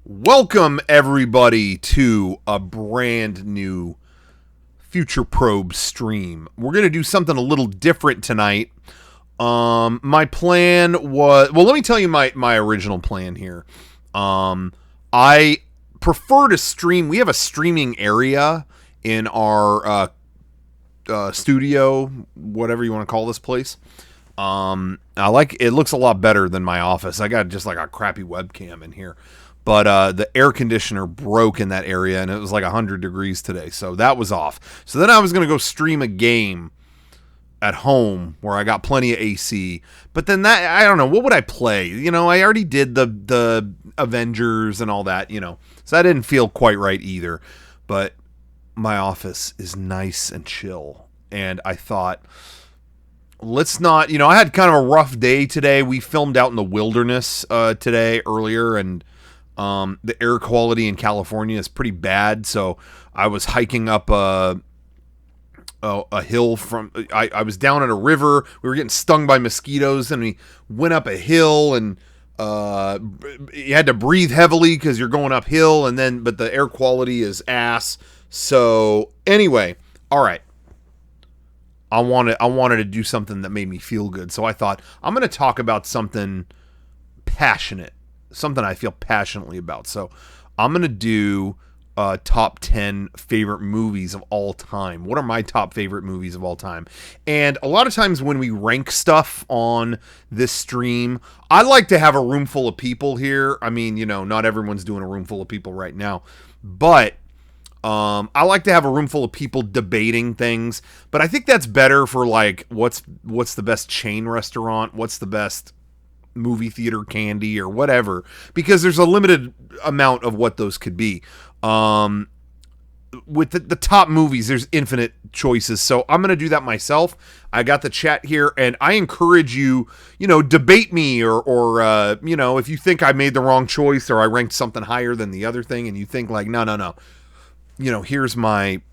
Welcome, everybody, to a brand new Futureprobe stream. We're going to do something a little different tonight. My plan was... Well, let me tell you my original plan here. I prefer to stream... We have a streaming area in our studio, whatever you want to call this place. I like... It looks a lot better than my office. I got just like a crappy webcam in here. But the air conditioner broke in that area, and it was like 100 degrees today, so that was off. So then I was going to go stream a game at home where I got plenty of AC. But then that, I don't know, what would I play? You know, I already did the Avengers and all that, you know. So that didn't feel quite right either. But my office is nice and chill, and I thought... Let's not, you know, I had kind of a rough day today. We filmed out in the wilderness today earlier, and the air quality in California is pretty bad. So I was hiking up a hill from, I was down at a river. We were getting stung by mosquitoes, and we went up a hill, and you had to breathe heavily because you're going uphill, but the air quality is ass. So anyway, all right. I wanted to do something that made me feel good. So I thought, I'm going to talk about something passionate, something I feel passionately about. So I'm going to do top 10 favorite movies of all time. What are my top favorite movies of all time? And a lot of times when we rank stuff on this stream, I like to have a room full of people here. I mean, you know, not everyone's doing a room full of people right now, but I like to have a room full of people debating things, but I think that's better for like what's the best chain restaurant, what's the best movie theater candy or whatever, because there's a limited amount of what those could be. With the top movies, there's infinite choices, so I'm going to do that myself. I got the chat here, and I encourage you, you know, debate me or you know, if you think I made the wrong choice or I ranked something higher than the other thing and you think like, no. You know, here's my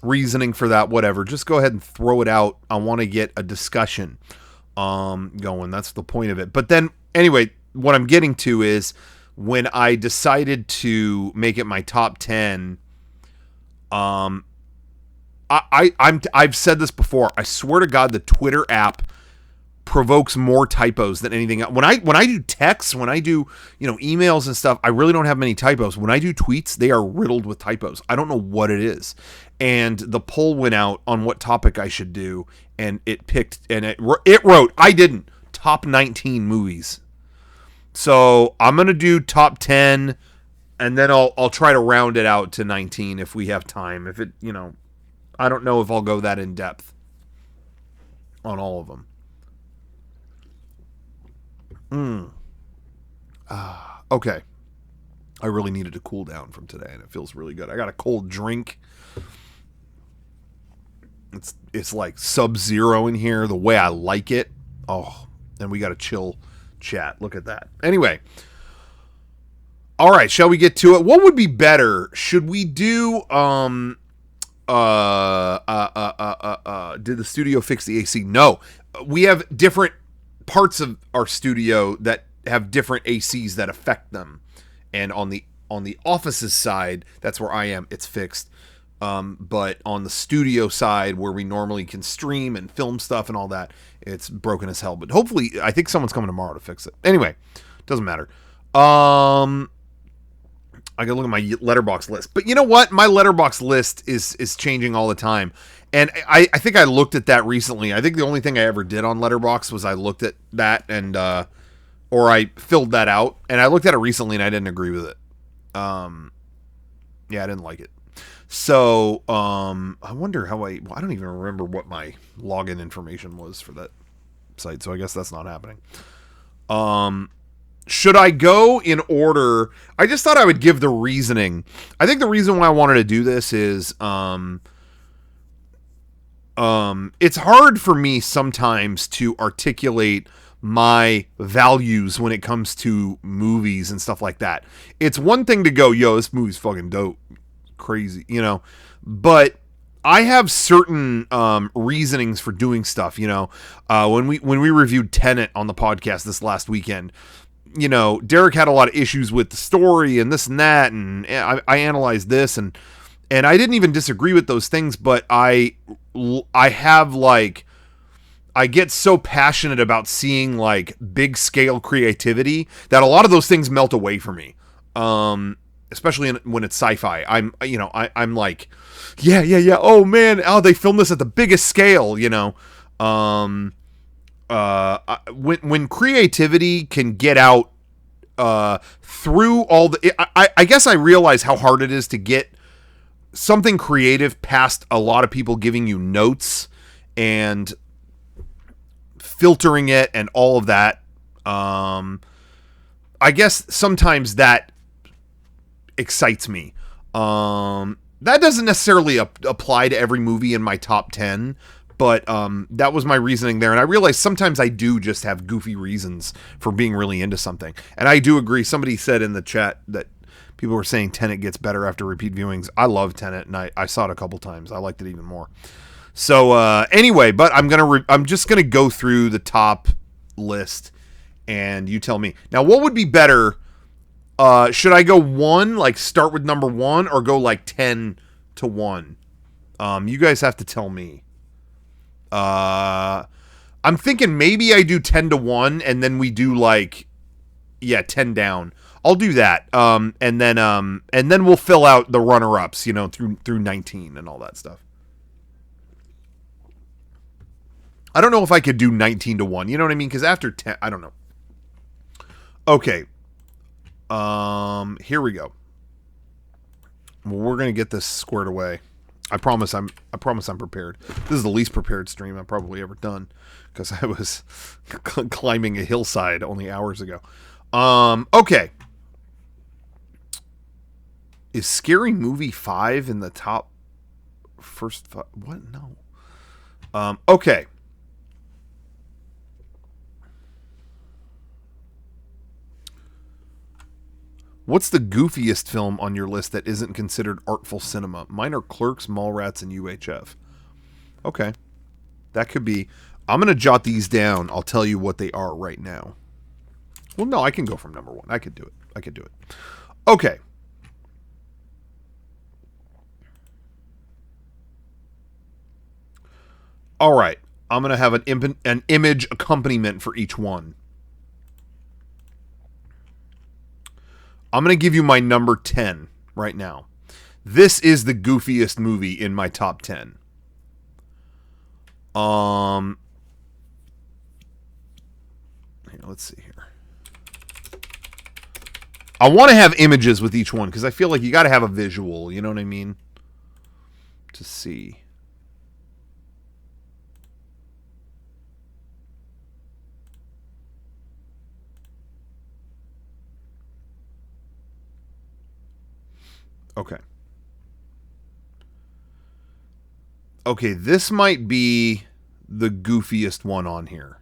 reasoning for that, whatever. Just go ahead and throw it out. I want to get a discussion going. That's the point of it. But then, anyway, what I'm getting to is when I decided to make it my top 10, I've said this before. I swear to God, the Twitter app provokes more typos than anything else. When I do texts, when I do, you know, emails and stuff, I really don't have many typos. When I do tweets, they are riddled with typos. I don't know what it is. And the poll went out on what topic I should do, and it picked, and it wrote, I didn't, top 19 movies. So I'm going to do top 10, and then I'll try to round it out to 19 if we have time. If it, you know, I don't know if I'll go that in depth on all of them. Okay. I really needed to cool down from today, and it feels really good. I got a cold drink. It's like Sub-Zero in here, the way I like it. Oh, and we got a chill chat. Look at that. Anyway. All right, shall we get to it? What would be better? Should we do did the studio fix the AC? No. We have different parts of our studio that have different ACs that affect them, and on the office's side, that's where I am, it's fixed, but on the studio side where we normally can stream and film stuff and all that, it's broken as hell. But hopefully, I think someone's coming tomorrow to fix it. Anyway, doesn't matter. I gotta look at my letterbox list, but you know what, my letterbox list is changing all the time. And I think I looked at that recently. I think the only thing I ever did on Letterboxd was I looked at that and, or I filled that out, and I looked at it recently and I didn't agree with it. Yeah, I didn't like it. So, I wonder how I don't even remember what my login information was for that site. So I guess that's not happening. Should I go in order? I just thought I would give the reasoning. I think the reason why I wanted to do this is, it's hard for me sometimes to articulate my values when it comes to movies and stuff like that. It's one thing to go, yo, this movie's fucking dope, crazy, you know, but I have certain reasonings for doing stuff, you know. When we reviewed Tenet on the podcast this last weekend, Derek had a lot of issues with the story and this and that, and I analyzed this, and I didn't even disagree with those things, but I have like, I get so passionate about seeing like big scale creativity that a lot of those things melt away from me. Especially when it's sci-fi. I'm like, yeah. Oh man, they filmed this at the biggest scale, when creativity can get out through all the, I guess I realize how hard it is to get something creative past a lot of people giving you notes and filtering it and all of that. I guess sometimes that excites me. That doesn't necessarily apply to every movie in my top 10, but that was my reasoning there. And I realized sometimes I do just have goofy reasons for being really into something. And I do agree. Somebody said in the chat that people were saying Tenet gets better after repeat viewings. I love Tenet, and I saw it a couple times. I liked it even more. So anyway, but I'm just gonna go through the top list, and you tell me. Now, what would be better? Should I go one, like start with number one, or go like 10 to 1? You guys have to tell me. I'm thinking maybe I do 10 to 1, and then we do like, 10 down. I'll do that. And then we'll fill out the runner-ups, through 19 and all that stuff. I don't know if I could do 19 to 1. You know what I mean? Because after 10, I don't know. Okay. Here we go. Well, we're gonna get this squared away. I promise I'm prepared. This is the least prepared stream I've probably ever done because I was climbing a hillside only hours ago. Okay. Is Scary Movie 5 in the top first 5? What? No. Okay. What's the goofiest film on your list that isn't considered artful cinema? Mine are Clerks, Mallrats, and UHF. Okay. That could be. I'm going to jot these down. I'll tell you what they are right now. Well, no, I can go from number one. I could do it. Okay. All right. I'm going to have an image accompaniment for each one. I'm going to give you my number 10 right now. This is the goofiest movie in my top 10. Here, let's see here. I want to have images with each one because I feel like you got to have a visual, you know what I mean? To see. Okay, this might be the goofiest one on here.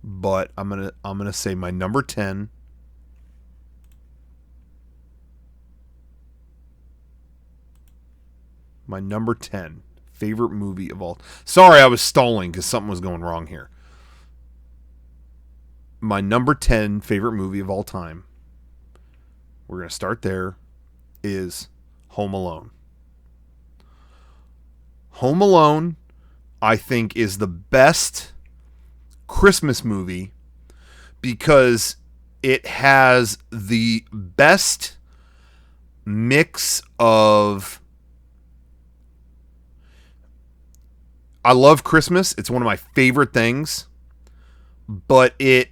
But I'm gonna say my number 10. My number 10 favorite movie of all. Sorry, I was stalling because something was going wrong here. My number 10 favorite movie of all time, we're going to start there, is Home Alone. Home Alone, I think, is the best Christmas movie because it has the best mix of... I love Christmas. It's one of my favorite things. But it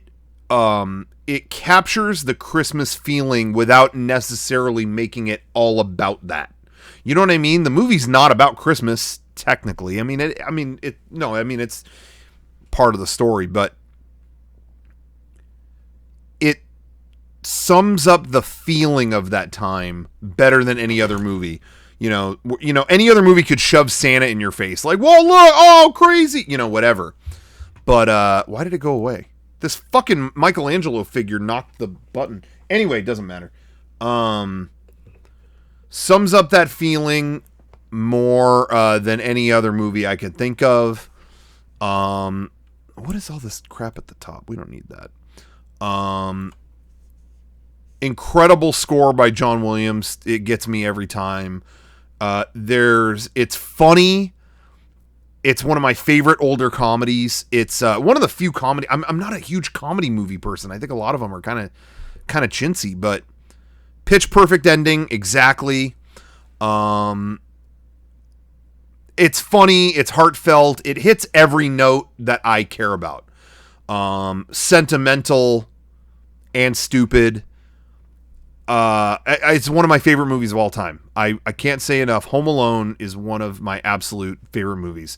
captures the Christmas feeling without necessarily making it all about that. You know what I mean? The movie's not about Christmas technically. It's part of the story, but it sums up the feeling of that time better than any other movie. Any other movie could shove Santa in your face, like, whoa, look, oh, crazy, whatever. But why did it go away? This fucking Michelangelo figure knocked the button. Anyway, it doesn't matter. Sums up that feeling more than any other movie I could think of. What is all this crap at the top? We don't need that. Incredible score by John Williams. It gets me every time. It's funny. It's one of my favorite older comedies. It's one of the few comedy. I'm not a huge comedy movie person. I think a lot of them are kind of chintzy, but Pitch Perfect ending, exactly. It's funny. It's heartfelt. It hits every note that I care about. Sentimental and stupid. It's one of my favorite movies of all time. I can't say enough. Home Alone is one of my absolute favorite movies.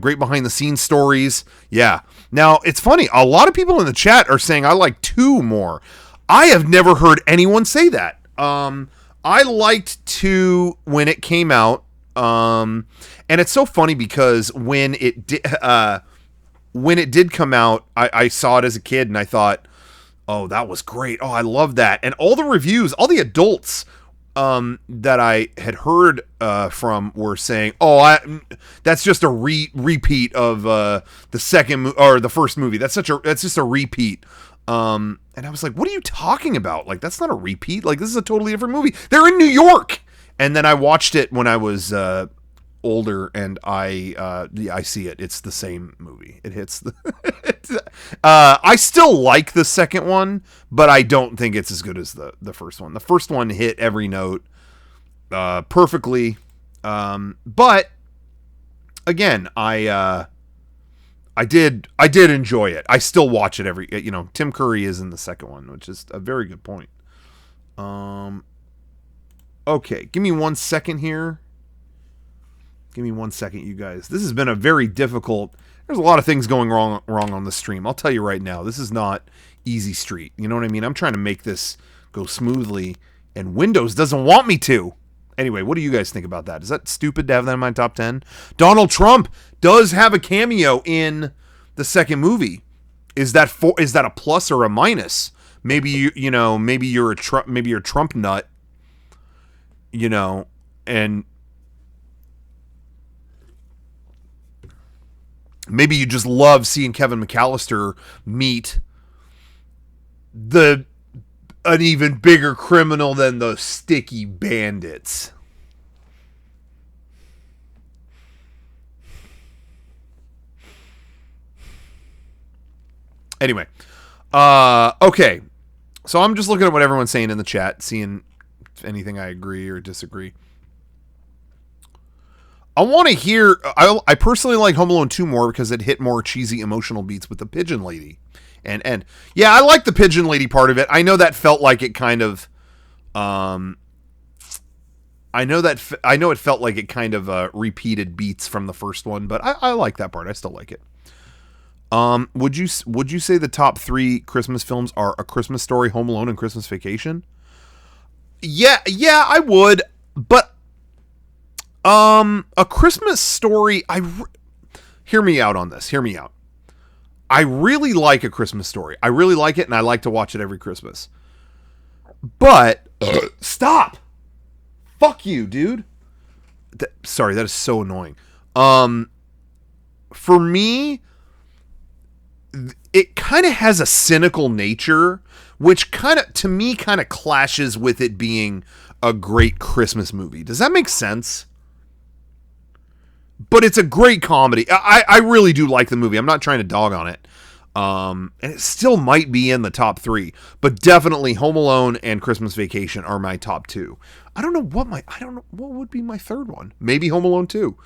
Great behind the scenes stories. Yeah. Now, it's funny. A lot of people in the chat are saying I like 2 more. I have never heard anyone say that. I liked 2 when it came out. And it's so funny because when it did come out, I saw it as a kid and I thought, oh, that was great. Oh, I love that. And all the reviews, all the adults that I had heard from were saying, oh, that's just a repeat of the second or the first movie. That's just a repeat. And I was like, what are you talking about? Like, that's not a repeat. Like, this is a totally different movie. They're in New York. And then I watched it when I was older, and I see it. It's the same movie. It hits the. I still like the second one, but I don't think it's as good as the first one. The first one hit every note perfectly, but again, I did enjoy it. I still watch it every. Tim Curry is in the second one, which is a very good point. Okay, give me 1 second here. Give me 1 second, you guys. This has been a very difficult. There's a lot of things going wrong on the stream. I'll tell you right now, this is not easy street. You know what I mean? I'm trying to make this go smoothly, and Windows doesn't want me to. Anyway, what do you guys think about that? Is that stupid to have that in my top 10? Donald Trump does have a cameo in the second movie. Is that a plus or a minus? Maybe maybe you're a Trump nut. And maybe you just love seeing Kevin McAllister meet an even bigger criminal than the sticky bandits. Anyway, okay. So I'm just looking at what everyone's saying in the chat, seeing if anything I agree or disagree. I want to hear. I personally like Home Alone 2 more because it hit more cheesy emotional beats with the pigeon lady, and yeah, I like the pigeon lady part of it. I know that felt like it kind of, I know it felt like it kind of repeated beats from the first one, but I like that part. I still like it. Would you say the top 3 Christmas films are A Christmas Story, Home Alone, and Christmas Vacation? Yeah, I would, but A Christmas Story, hear me out on this. Hear me out. I really like A Christmas Story. I really like it, and I like to watch it every Christmas. But stop. Fuck you, dude. Sorry, that is so annoying. For me, it kind of has a cynical nature, which to me clashes with it being a great Christmas movie. Does that make sense? But it's a great comedy. I really do like the movie. I'm not trying to dog on it. And it still might be in the top 3, but definitely Home Alone and Christmas Vacation are my top 2. I don't know what would be my third one. Maybe Home Alone 2.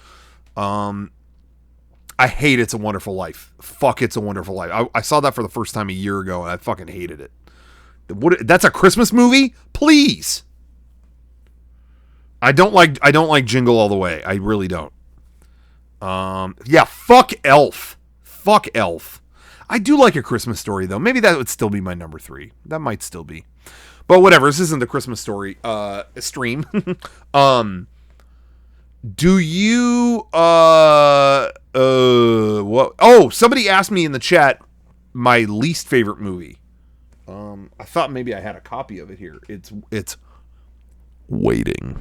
I hate It's a Wonderful Life. Fuck It's a Wonderful Life. I saw that for the first time a year ago, and I fucking hated it. That's a Christmas movie? Please. I don't like Jingle All the Way. I really don't. Yeah, fuck Elf. Fuck Elf. I do like A Christmas Story, though. Maybe that would still be my number 3. That might still be. But whatever. This isn't the Christmas Story stream. Do you what? Oh, somebody asked me in the chat my least favorite movie. I thought maybe I had a copy of it here. It's Waiting.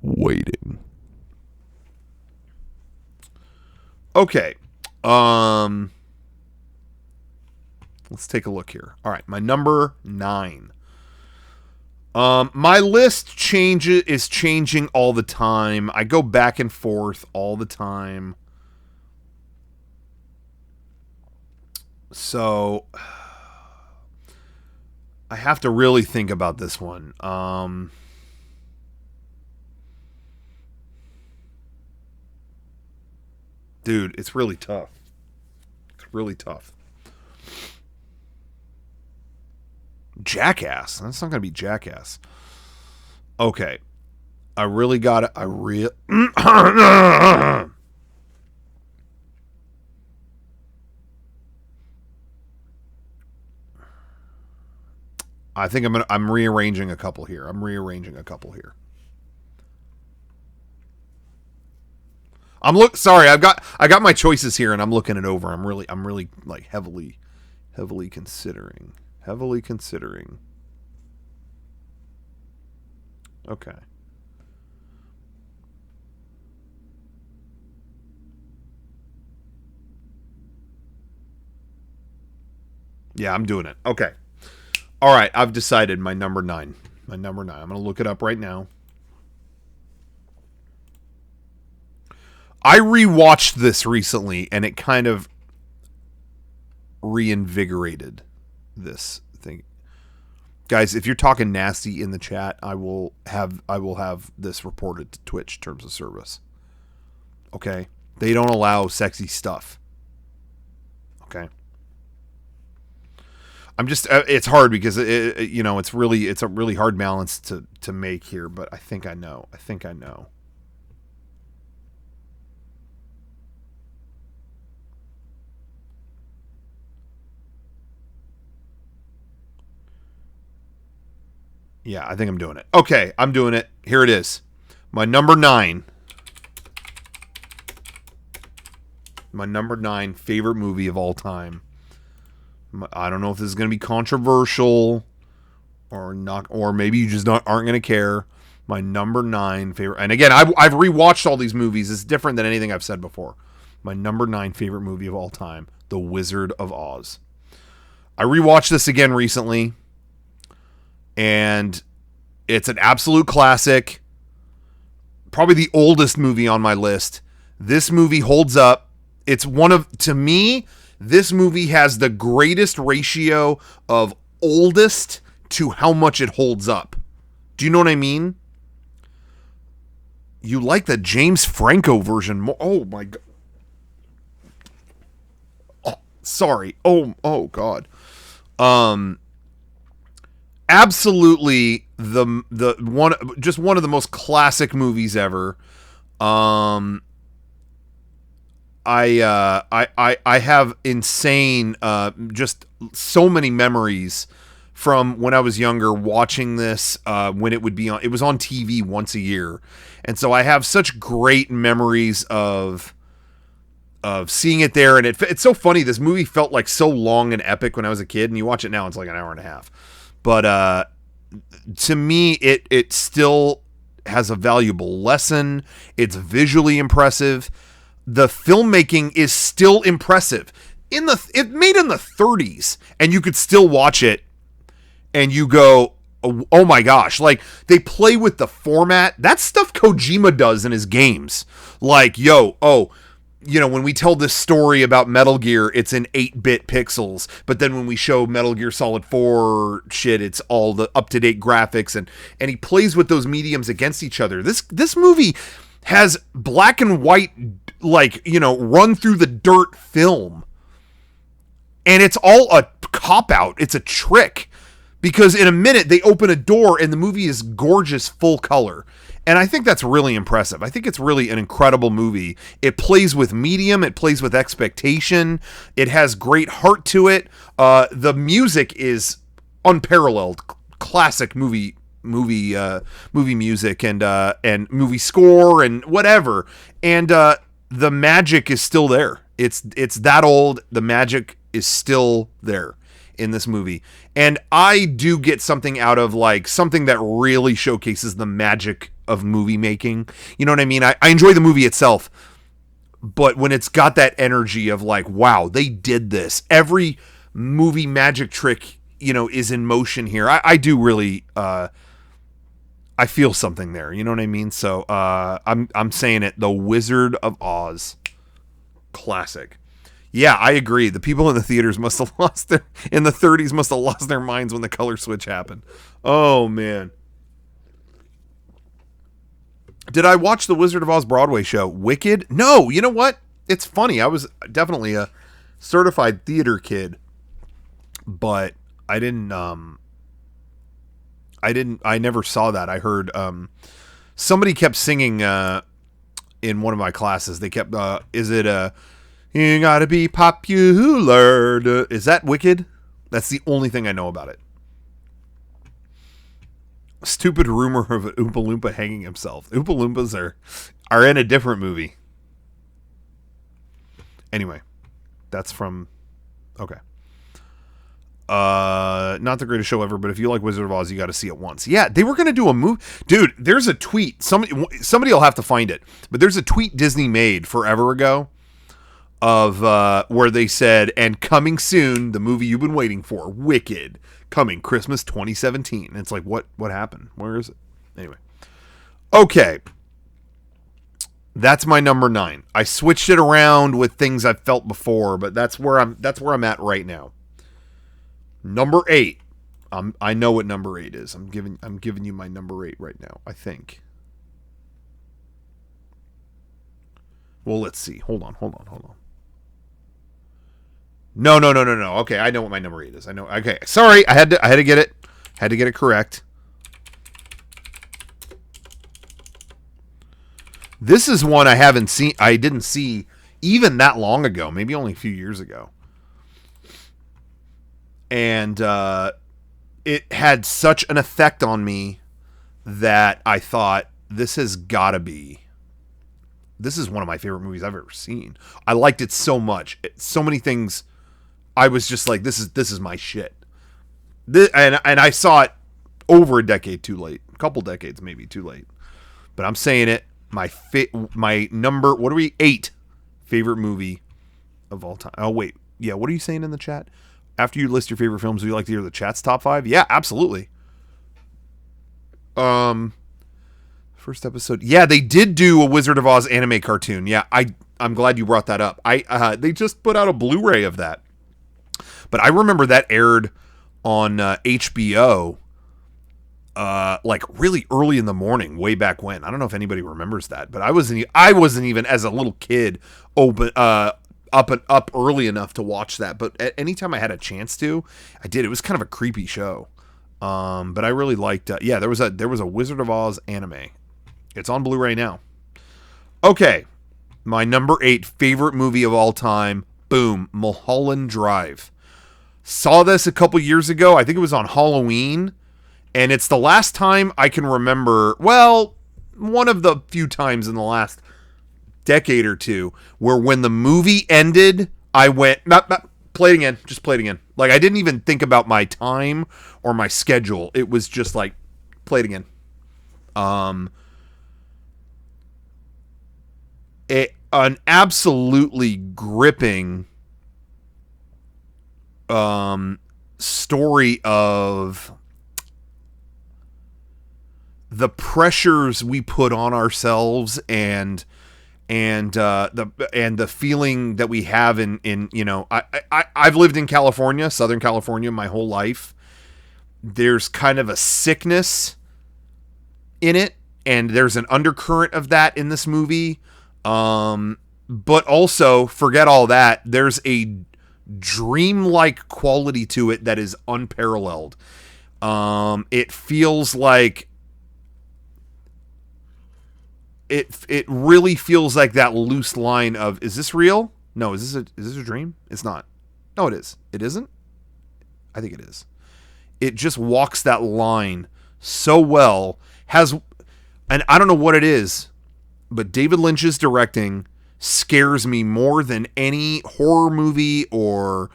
Waiting. Okay. Let's take a look here. All right, my number 9. My list is changing all the time. I go back and forth all the time. So I have to really think about this one. Dude, it's really tough. It's really tough. Jackass. That's not going to be Jackass. Okay. I really got it. I think I'm rearranging a couple here. Sorry, I got my choices here and I'm looking it over. I'm really like heavily considering. Okay. Yeah, I'm doing it. Okay. All right, I've decided my number 9. I'm going to look it up right now. I rewatched this recently and it kind of reinvigorated this thing. Guys, if you're talking nasty in the chat, I will have this reported to Twitch terms of service. Okay? They don't allow sexy stuff. Okay? I'm just it's hard because it's a really hard balance to make here, but I think I know. Yeah, I think I'm doing it. Okay, I'm doing it. Here it is. My number 9. My number 9 favorite movie of all time. I don't know if this is going to be controversial or not, or maybe you just aren't going to care. My number 9 favorite, and again, I've rewatched all these movies. It's different than anything I've said before. My number 9 favorite movie of all time, The Wizard of Oz. I rewatched this again recently, and it's an absolute classic. Probably the oldest movie on my list. This movie holds up. To me, this movie has the greatest ratio of oldest to how much it holds up. Do you know what I mean? You like the James Franco version more. Oh my God. Oh, sorry. Oh God. Absolutely the one of the most classic movies ever. I have insane just so many memories from when I was younger watching this when it was on TV once a year. And so I have such great memories of seeing it there, and it's so funny. This movie felt like so long and epic when I was a kid, and you watch it now, it's like an hour and a half. But to me, it still has a valuable lesson. It's visually impressive. The filmmaking is still impressive. It made in the 30s, and you could still watch it, and you go, oh my gosh! Like, they play with the format. That's stuff Kojima does in his games. Like, when we tell this story about Metal Gear, it's in 8-bit pixels, but then when we show Metal Gear Solid 4 shit, it's all the up-to-date graphics, and he plays with those mediums against each other. This movie has black and white, run through the dirt film, and it's all a cop-out. It's a trick, because in a minute they open a door and the movie is gorgeous full color. And I think that's really impressive. I think it's really an incredible movie. It plays with medium. It plays with expectation. It has great heart to it. The music is unparalleled. Classic movie music and movie score and whatever. And the magic is still there. It's that old. The magic is still there in this movie. And I do get something out of something that really showcases the magic of movie making. You know what I mean? I enjoy the movie itself, but when it's got that energy of like, wow, they did this. Every movie magic trick, is in motion here. I do really, I feel something there. You know what I mean? So I'm saying it. The Wizard of Oz, classic. Yeah, I agree. The people in the theaters must have in the 30s must have lost their minds when the color switch happened. Oh man. Did I watch the Wizard of Oz Broadway show? Wicked? No, you know what? It's funny. I was definitely a certified theater kid, but I never saw that. I heard somebody kept singing in one of my classes. They kept you gotta be popular. Is that Wicked? That's the only thing I know about it. Stupid rumor of an Oompa Loompa hanging himself. Oompa Loompas are in a different movie. Anyway, that's from... Okay. Not the greatest show ever, but if you like Wizard of Oz, you got to see it once. Yeah, they were going to do a movie. Dude, there's a tweet. Somebody will have to find it. But there's a tweet Disney made forever ago of where they said, and coming soon, the movie you've been waiting for, Wicked, coming Christmas 2017. And it's like, what happened? Where is it? Anyway. Okay. That's my number 9. I switched it around with things I've felt before, but that's where I'm at right now. Number 8. I know what number 8 is. I'm giving you my number 8 right now, I think. Well, let's see. Hold on. No. Okay, I know what my number 8 is. I know. Okay, sorry. I had to get it. Had to get it correct. This is one I didn't see even that long ago. Maybe only a few years ago. And it had such an effect on me that I thought, this is one of my favorite movies I've ever seen. I liked it so much. So many things. I was just like, this is my shit. And I saw it over a decade too late. A couple decades maybe too late. But I'm saying it. My number, what are we? 8 favorite movie of all time. Oh, wait. Yeah, what are you saying in the chat? After you list your favorite films, would you like to hear the chat's top 5? Yeah, absolutely. First episode. Yeah, they did do a Wizard of Oz anime cartoon. Yeah, I'm glad you brought that up. They just put out a Blu-ray of that. But I remember that aired on HBO like really early in the morning, way back when. I don't know if anybody remembers that, but I wasn't even as a little kid up early enough to watch that, but at any time I had a chance to, I did. It was kind of a creepy show, but I really liked. There was a Wizard of Oz anime. It's on Blu-ray now. Okay, my number 8 favorite movie of all time. Boom, Mulholland Drive. Saw this a couple years ago. I think it was on Halloween, and it's the last time I can remember. Well, one of the few times in the last decade or two where when the movie ended, I went, play it again, just play it again. Like, I didn't even think about my time or my schedule. It was just like, play it again. An absolutely gripping story of the pressures we put on ourselves and the feeling that we have in I've lived in California, Southern California, my whole life. There's kind of a sickness in it, and there's an undercurrent of that in this movie. But also, forget all that. There's a dreamlike quality to it that is unparalleled. It feels like it really feels like that loose line of, is this real? No, is this a dream? It's not. No, it is. It isn't? I think it is. It just walks that line so well. And I don't know what it is, but David Lynch's directing scares me more than any horror movie or,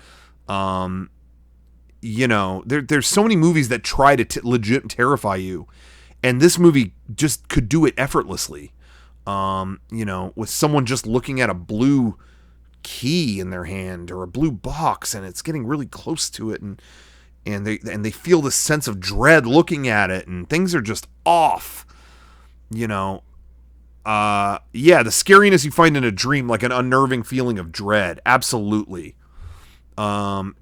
there's so many movies that try to legit terrify you. And this movie just could do it effortlessly. With someone just looking at a blue key in their hand or a blue box, and it's getting really close to it, and they feel this sense of dread looking at it, and things are just off. The scariness you find in a dream, like an unnerving feeling of dread, absolutely. It's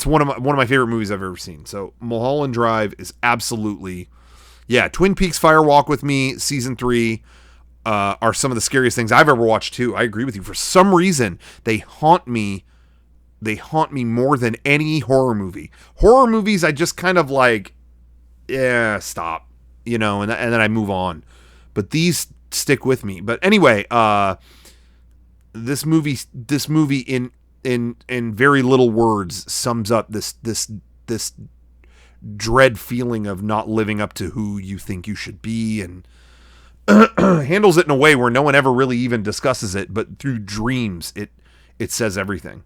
one of my favorite movies I've ever seen. So Mulholland Drive is absolutely, Twin Peaks Fire Walk with Me season 3 are some of the scariest things I've ever watched too. I agree with you. For some reason, they haunt me. They haunt me more than any horror movie. Horror movies, I just kind of like, stop, and then I move on. But these stick with me. But anyway, this movie in very little words sums up this dread feeling of not living up to who you think you should be, and handles it in a way where no one ever really even discusses it, but through dreams it says everything.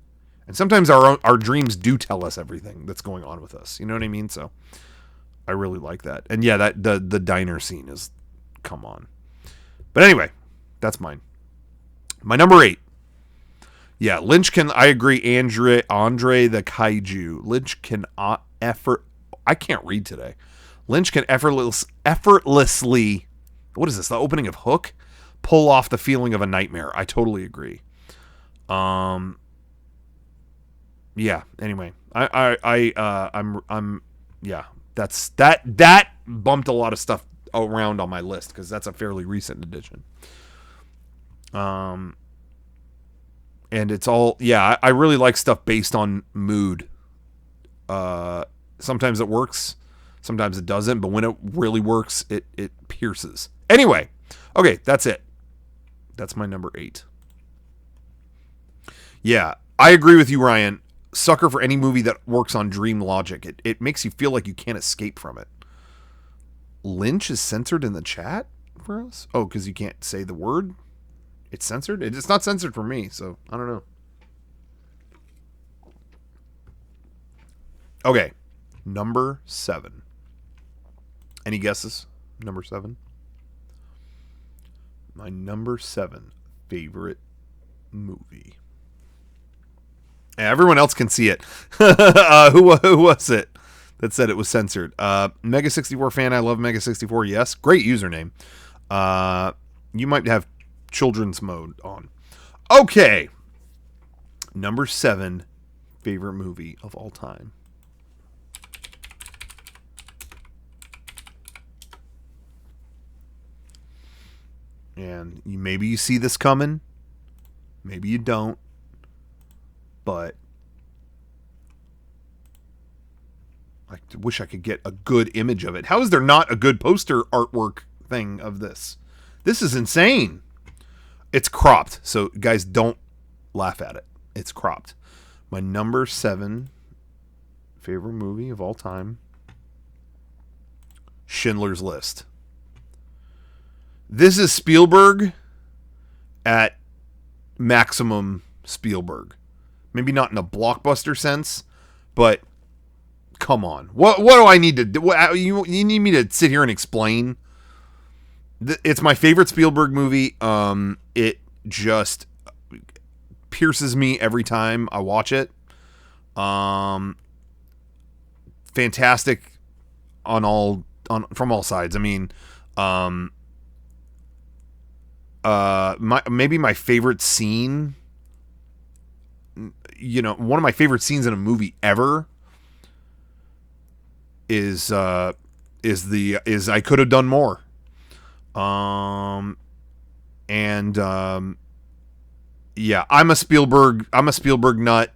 And sometimes our dreams do tell us everything that's going on with us. You know what I mean? So I really like that. And that the diner scene is, come on. But anyway, that's mine. My number 8. Yeah, Lynch can, I agree, Andre the Kaiju. Lynch can I can't read today. Lynch can effortlessly, what is this, the opening of Hook? Pull off the feeling of a nightmare. I totally agree. Anyway, that bumped a lot of stuff around on my list because that's a fairly recent edition. And it's all, I really like stuff based on mood. Sometimes it works, sometimes it doesn't, but when it really works, it pierces. Anyway, okay, that's it. That's my number 8. Yeah, I agree with you, Ryan. Sucker for any movie that works on dream logic. It makes you feel like you can't escape from it. Lynch is censored in the chat for us? Oh, because you can't say the word? It's censored? It's not censored for me, so I don't know. Okay, number 7. Any guesses? Number 7? My number 7 favorite movie. Everyone else can see it. Who was it that said it was censored? Mega 64 fan. I love Mega 64. Yes, great username. You might have children's mode on. Okay, number 7 favorite movie of all time. And maybe you see this coming, maybe you don't, but I wish I could get a good image of it. How is there not a good poster artwork thing of this? This is insane. It's cropped, so guys, don't laugh at it. It's cropped. My number 7 favorite movie of all time, Schindler's List. This is Spielberg at maximum Spielberg. Maybe not in a blockbuster sense, but come on. What do I need to do? You need me to sit here and explain? It's my favorite Spielberg movie. It just pierces me every time I watch it. Fantastic from all sides. I mean, maybe my favorite scene, one of my favorite scenes in a movie ever is I Could Have Done More. I'm a Spielberg nut,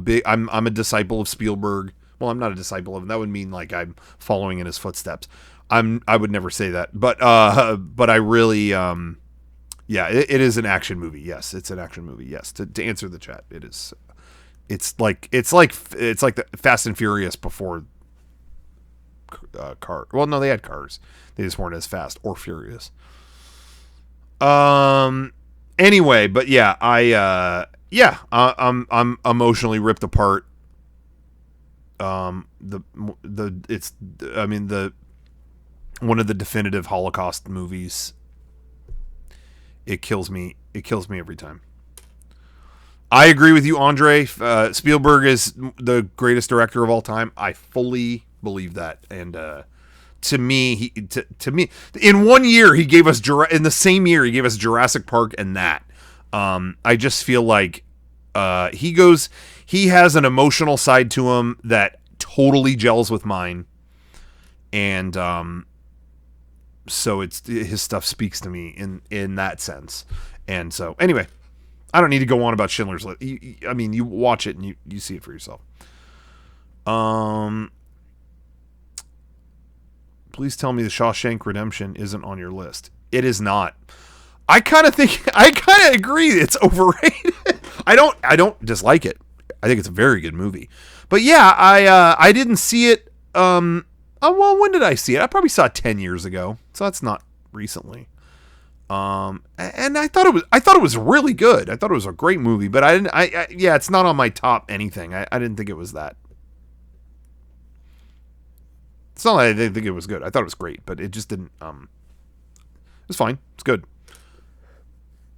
big. I'm a disciple of Spielberg. Well, I'm not a disciple of him. That would mean like I'm following in his footsteps. I would never say that, but I really, it is an action movie. Yes, it's an action movie. Yes, to answer the chat, it is. It's like the Fast and Furious before car. Well, no, they had cars. They just weren't as fast or furious. Anyway, but yeah, I'm emotionally ripped apart. one of the definitive Holocaust movies. It kills me. It kills me every time. I agree with you, Andre. Spielberg is the greatest director of all time. I fully believe that. And to me, to me, in one year he gave us in the same year he gave us Jurassic Park and that. I just feel like he has an emotional side to him that totally gels with mine, and so his stuff speaks to me in that sense. And so anyway, I don't need to go on about Schindler's List. I mean, you watch it and you see it for yourself. Please tell me the Shawshank Redemption isn't on your list. It is not. I kind of agree it's overrated. I don't dislike it. I think it's a very good movie. But yeah, I didn't see it. Well, when did I see it? I probably saw it 10 years ago. So that's not recently. And I thought it was really good. I thought it was a great movie, but yeah, it's not on my top anything. I didn't think it was that. It's not that I didn't think it was good. I thought it was great, but it just didn't, it was fine. It's good.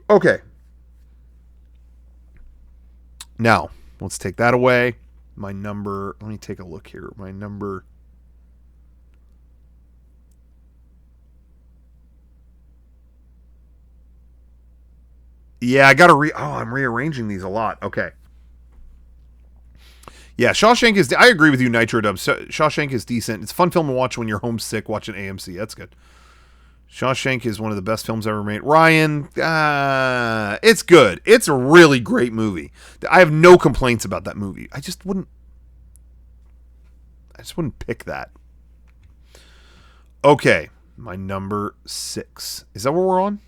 Okay. Now, let's take that away. My number, let me take a look here. My number, yeah, I gotta I'm rearranging these a lot. Okay. Yeah, Shawshank is, I agree with you, Nitro Dub. Shawshank is decent. It's a fun film to watch when you're homesick watching AMC. That's good. Shawshank is one of the best films ever made. Ryan, it's good. It's a really great movie. I have no complaints about that movie. I just wouldn't pick that. Okay, my number 6. Is that what we're on?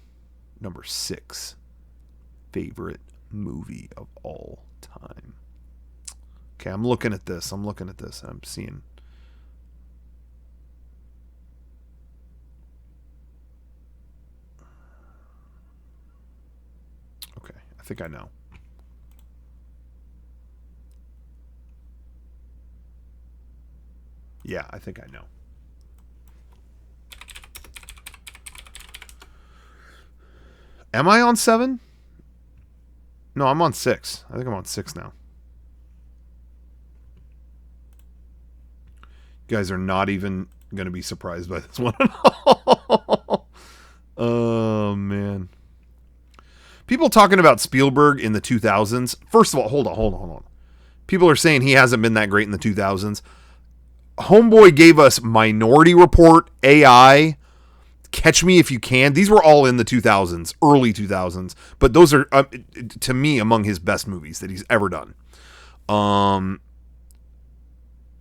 Number 6. Favorite movie of all time. Okay, I'm looking at this. And I'm seeing. Okay, I think I know. Yeah, I think I know. Am I on 7? No, I'm on 6. I think I'm on 6 now. You guys are not even going to be surprised by this one at all. Oh, man. People talking about Spielberg in the 2000s. First of all, hold on. People are saying he hasn't been that great in the 2000s. Homeboy gave us Minority Report, AI, Catch Me If You Can. These were all in the 2000s, early 2000s. But those are, to me, among his best movies that he's ever done.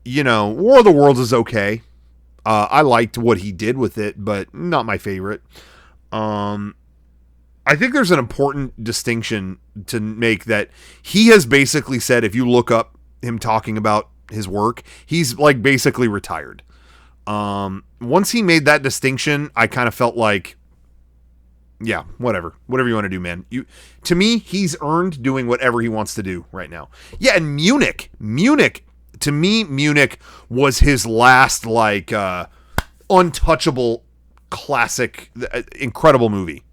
You know, War of the Worlds is okay. I liked what he did with it, but not my favorite. I think there's an important distinction to make that he has basically said, if you look up him talking about his work, he's like basically retired. Once he made that distinction, I kind of felt like, yeah, whatever you want to do, man. To me, he's earned doing whatever he wants to do right now. Yeah, and Munich, to me, Munich was his last like untouchable classic, incredible movie.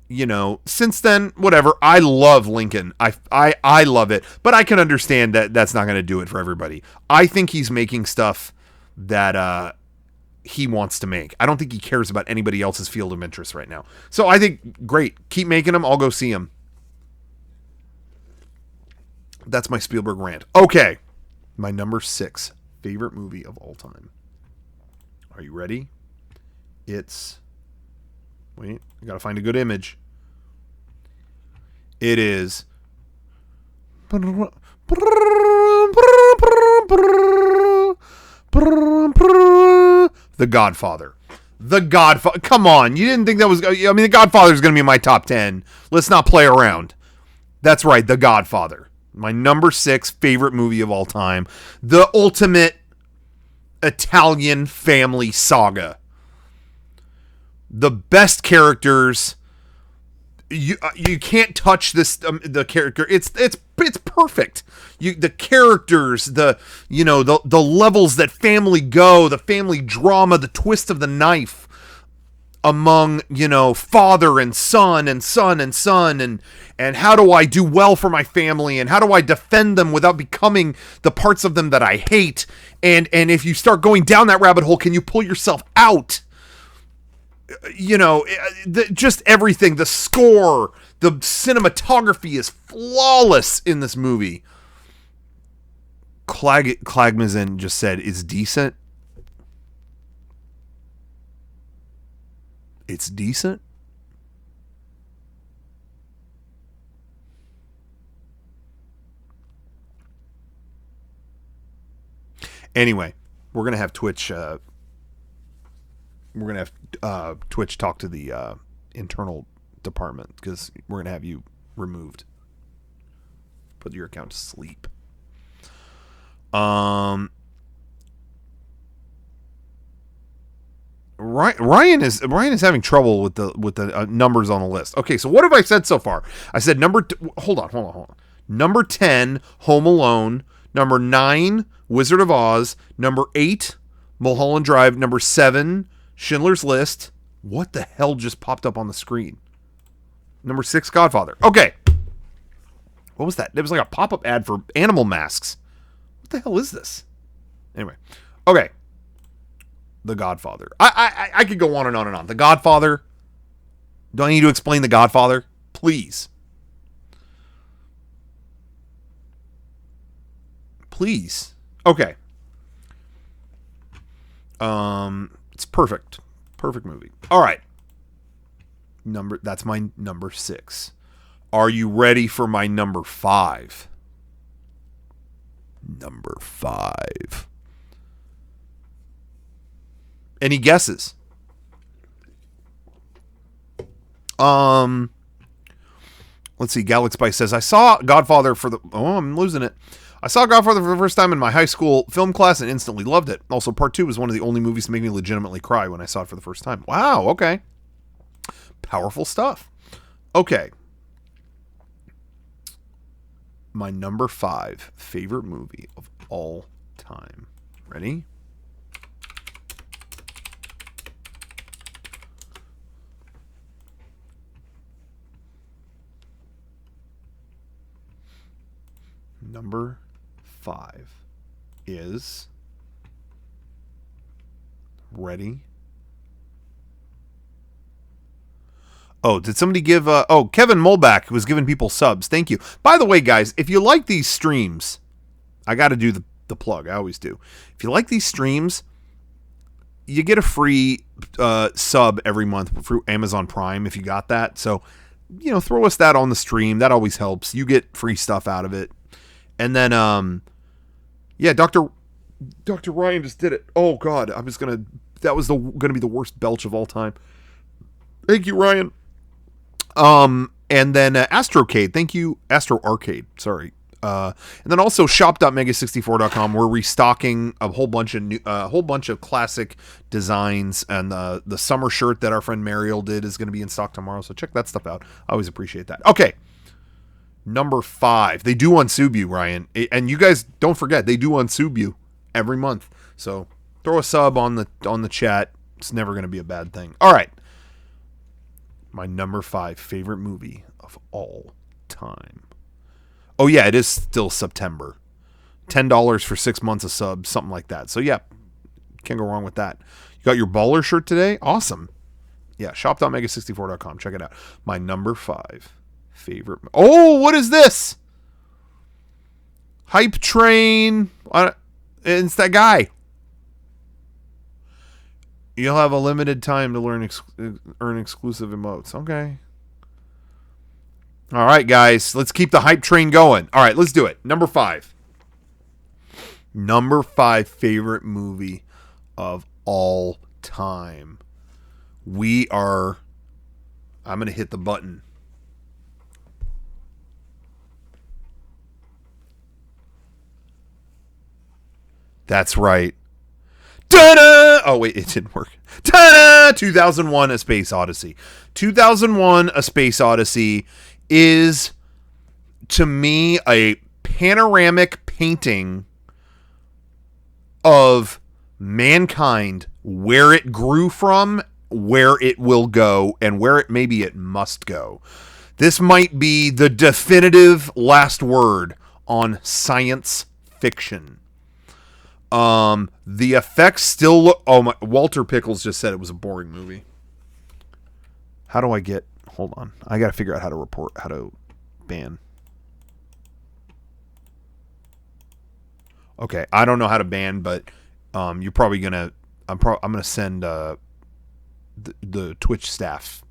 You know, since then, whatever. I love Lincoln. I love it, but I can understand that that's not going to do it for everybody. I think he's making stuff that he wants to make. I don't think he cares about anybody else's field of interest right now. So I think, great, keep making them. I'll go see them. That's my Spielberg rant. Okay, my number 6 favorite movie of all time. Are you ready? It's... Wait, I gotta find a good image. It is... The Godfather. The Godfather. Come on, you didn't think that was... I mean, The Godfather is going to be in my top 10. Let's not play around. That's right, The Godfather. My number 6 favorite movie of all time. The ultimate Italian family saga. The best characters. You can't touch this the character. It's perfect. The characters, the levels that family go, the family drama, the twist of the knife among father and son and son and son, and how do I do well for my family, and how do I defend them without becoming the parts of them that I hate, and if you start going down that rabbit hole, can you pull yourself out? Just everything, the score, the cinematography is flawless in this movie. Clagmazin just said it's decent. It's decent. Anyway, we're gonna have Twitch. We're gonna have Twitch talk to the internal department, because we're gonna have you removed. Put your account to sleep. Ryan is having trouble with the numbers on the list. Okay, so what have I said so far? I said hold on. Number 10, Home Alone. Number 9, Wizard of Oz. Number 8, Mulholland Drive. Number 7, Schindler's List. What the hell just popped up on the screen? Number 6, Godfather. Okay. What was that? It was like a pop-up ad for animal masks. What the hell is this? Anyway. Okay. The Godfather. I could go on and on and on. The Godfather. Do I need to explain The Godfather? Please. Please. Okay. It's perfect. Perfect movie. All right. That's my number 6. Are you ready for my number 5? Number 5. Any guesses? Let's see. Gallic Spice says, I saw Godfather I'm losing it. I saw Godfather for the first time in my high school film class and instantly loved it. Also, Part 2 was one of the only movies to make me legitimately cry when I saw it for the first time. Wow, okay. Powerful stuff. Okay. My number 5 favorite movie of all time. Ready? Number 5 is, ready? Oh, did somebody give Kevin Molback was giving people subs. Thank you. By the way, guys, if you like these streams, I got to do the plug. I always do. If you like these streams, you get a free sub every month through Amazon Prime if you got that. So, throw us that on the stream. That always helps. You get free stuff out of it. And then, Dr. Ryan just did it. Oh God, that was gonna be the worst belch of all time. Thank you, Ryan. And then Astrocade. Thank you, Astro Arcade. Sorry. And then also shop.mega64.com. We're restocking a whole bunch of classic designs, and the summer shirt that our friend Mariel did is going to be in stock tomorrow. So check that stuff out. I always appreciate that. Okay. Number 5. They do unsub you, Ryan. And you guys don't forget, they do unsub you every month. So throw a sub on the chat. It's never going to be a bad thing. All right. My number 5 favorite movie of all time. Oh yeah, it is still September. $10 for 6 months of subs, something like that. So yeah, can't go wrong with that. You got your baller shirt today? Awesome. Yeah, shop.mega64.com. Check it out. My number 5 favorite. Oh, what is this? Hype Train. It's that guy. You'll have a limited time to earn exclusive emotes. Okay. All right, guys. Let's keep the hype train going. All right, let's do it. Number 5. Number 5 favorite movie of all time. I'm going to hit the button. That's right. Ta-da! Oh, wait, it didn't work. Ta-da! 2001 A Space Odyssey. 2001 A Space Odyssey is, to me, a panoramic painting of mankind, where it grew from, where it will go, and where maybe it must go. This might be the definitive last word on science fiction. The effects still look... Oh, my... Walter Pickles just said it was a boring movie. How do I get... Hold on. I gotta figure out how to ban. Okay, I don't know how to ban, but you're probably gonna... I'm gonna send the Twitch staff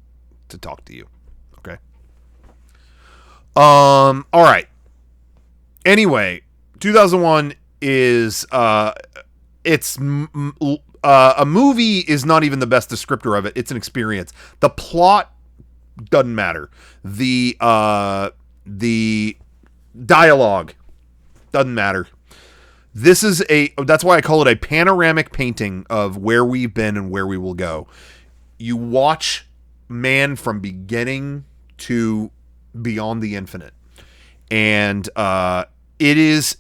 to talk to you. Okay. All right. Anyway, 2001 is it's a movie is not even the best descriptor of it. It's an experience. The plot doesn't matter. The dialogue doesn't matter. That's why I call it a panoramic painting of where we've been and where we will go. You watch man from beginning to beyond the infinite. And it is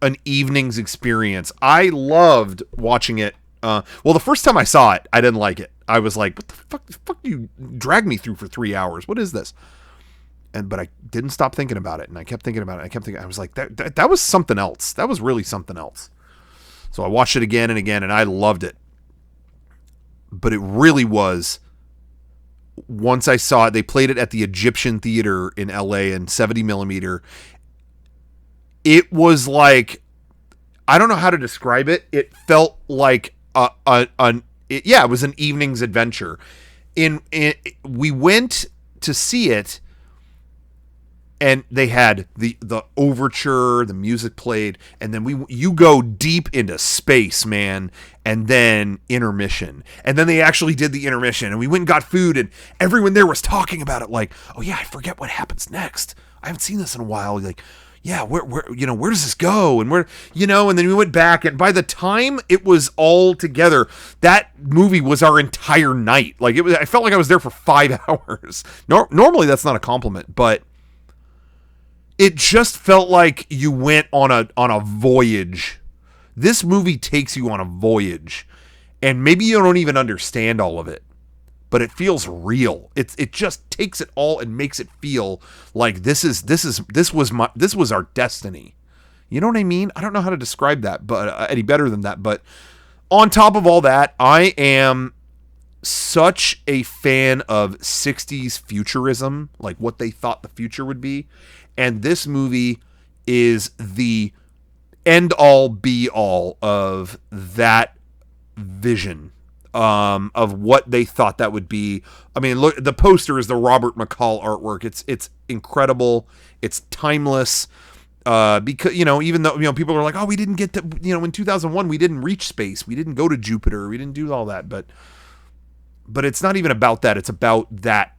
an evening's experience. I loved watching it. Well, the first time I saw it, I didn't like it. I was like, what the fuck you dragged me through for 3 hours? What is this? But I didn't stop thinking about it. And I kept thinking about it. I was like, that was something else. That was really something else. So I watched it again and again, and I loved it. But it really was, once I saw it, they played it at the Egyptian Theater in LA in 70 millimeter. It was like, I don't know how to describe it. It felt like it was an evening's adventure. We went to see it, and they had the overture, the music played, and then you go deep into space, man, and then intermission. And then they actually did the intermission, and we went and got food, and everyone there was talking about it like, oh yeah, I forget what happens next. I haven't seen this in a while. Like, yeah, where does this go? And and then we went back, and by the time it was all together, that movie was our entire night. Like, I felt like I was there for 5 hours. Normally that's not a compliment, but it just felt like you went on a voyage. This movie takes you on a voyage, and maybe you don't even understand all of it, but it feels real. It just takes it all and makes it feel like this was our destiny. You know what I mean? I don't know how to describe that, but any better than that. But on top of all that, I am such a fan of 60s futurism, like what they thought the future would be. And this movie is the end-all, be-all of that vision, of what they thought that would be. I mean, look, the poster is the Robert McCall artwork. It's incredible. It's timeless. Because, even though, people are like, oh, we didn't get to, in 2001, we didn't reach space. We didn't go to Jupiter. We didn't do all that. But it's not even about that. It's about that.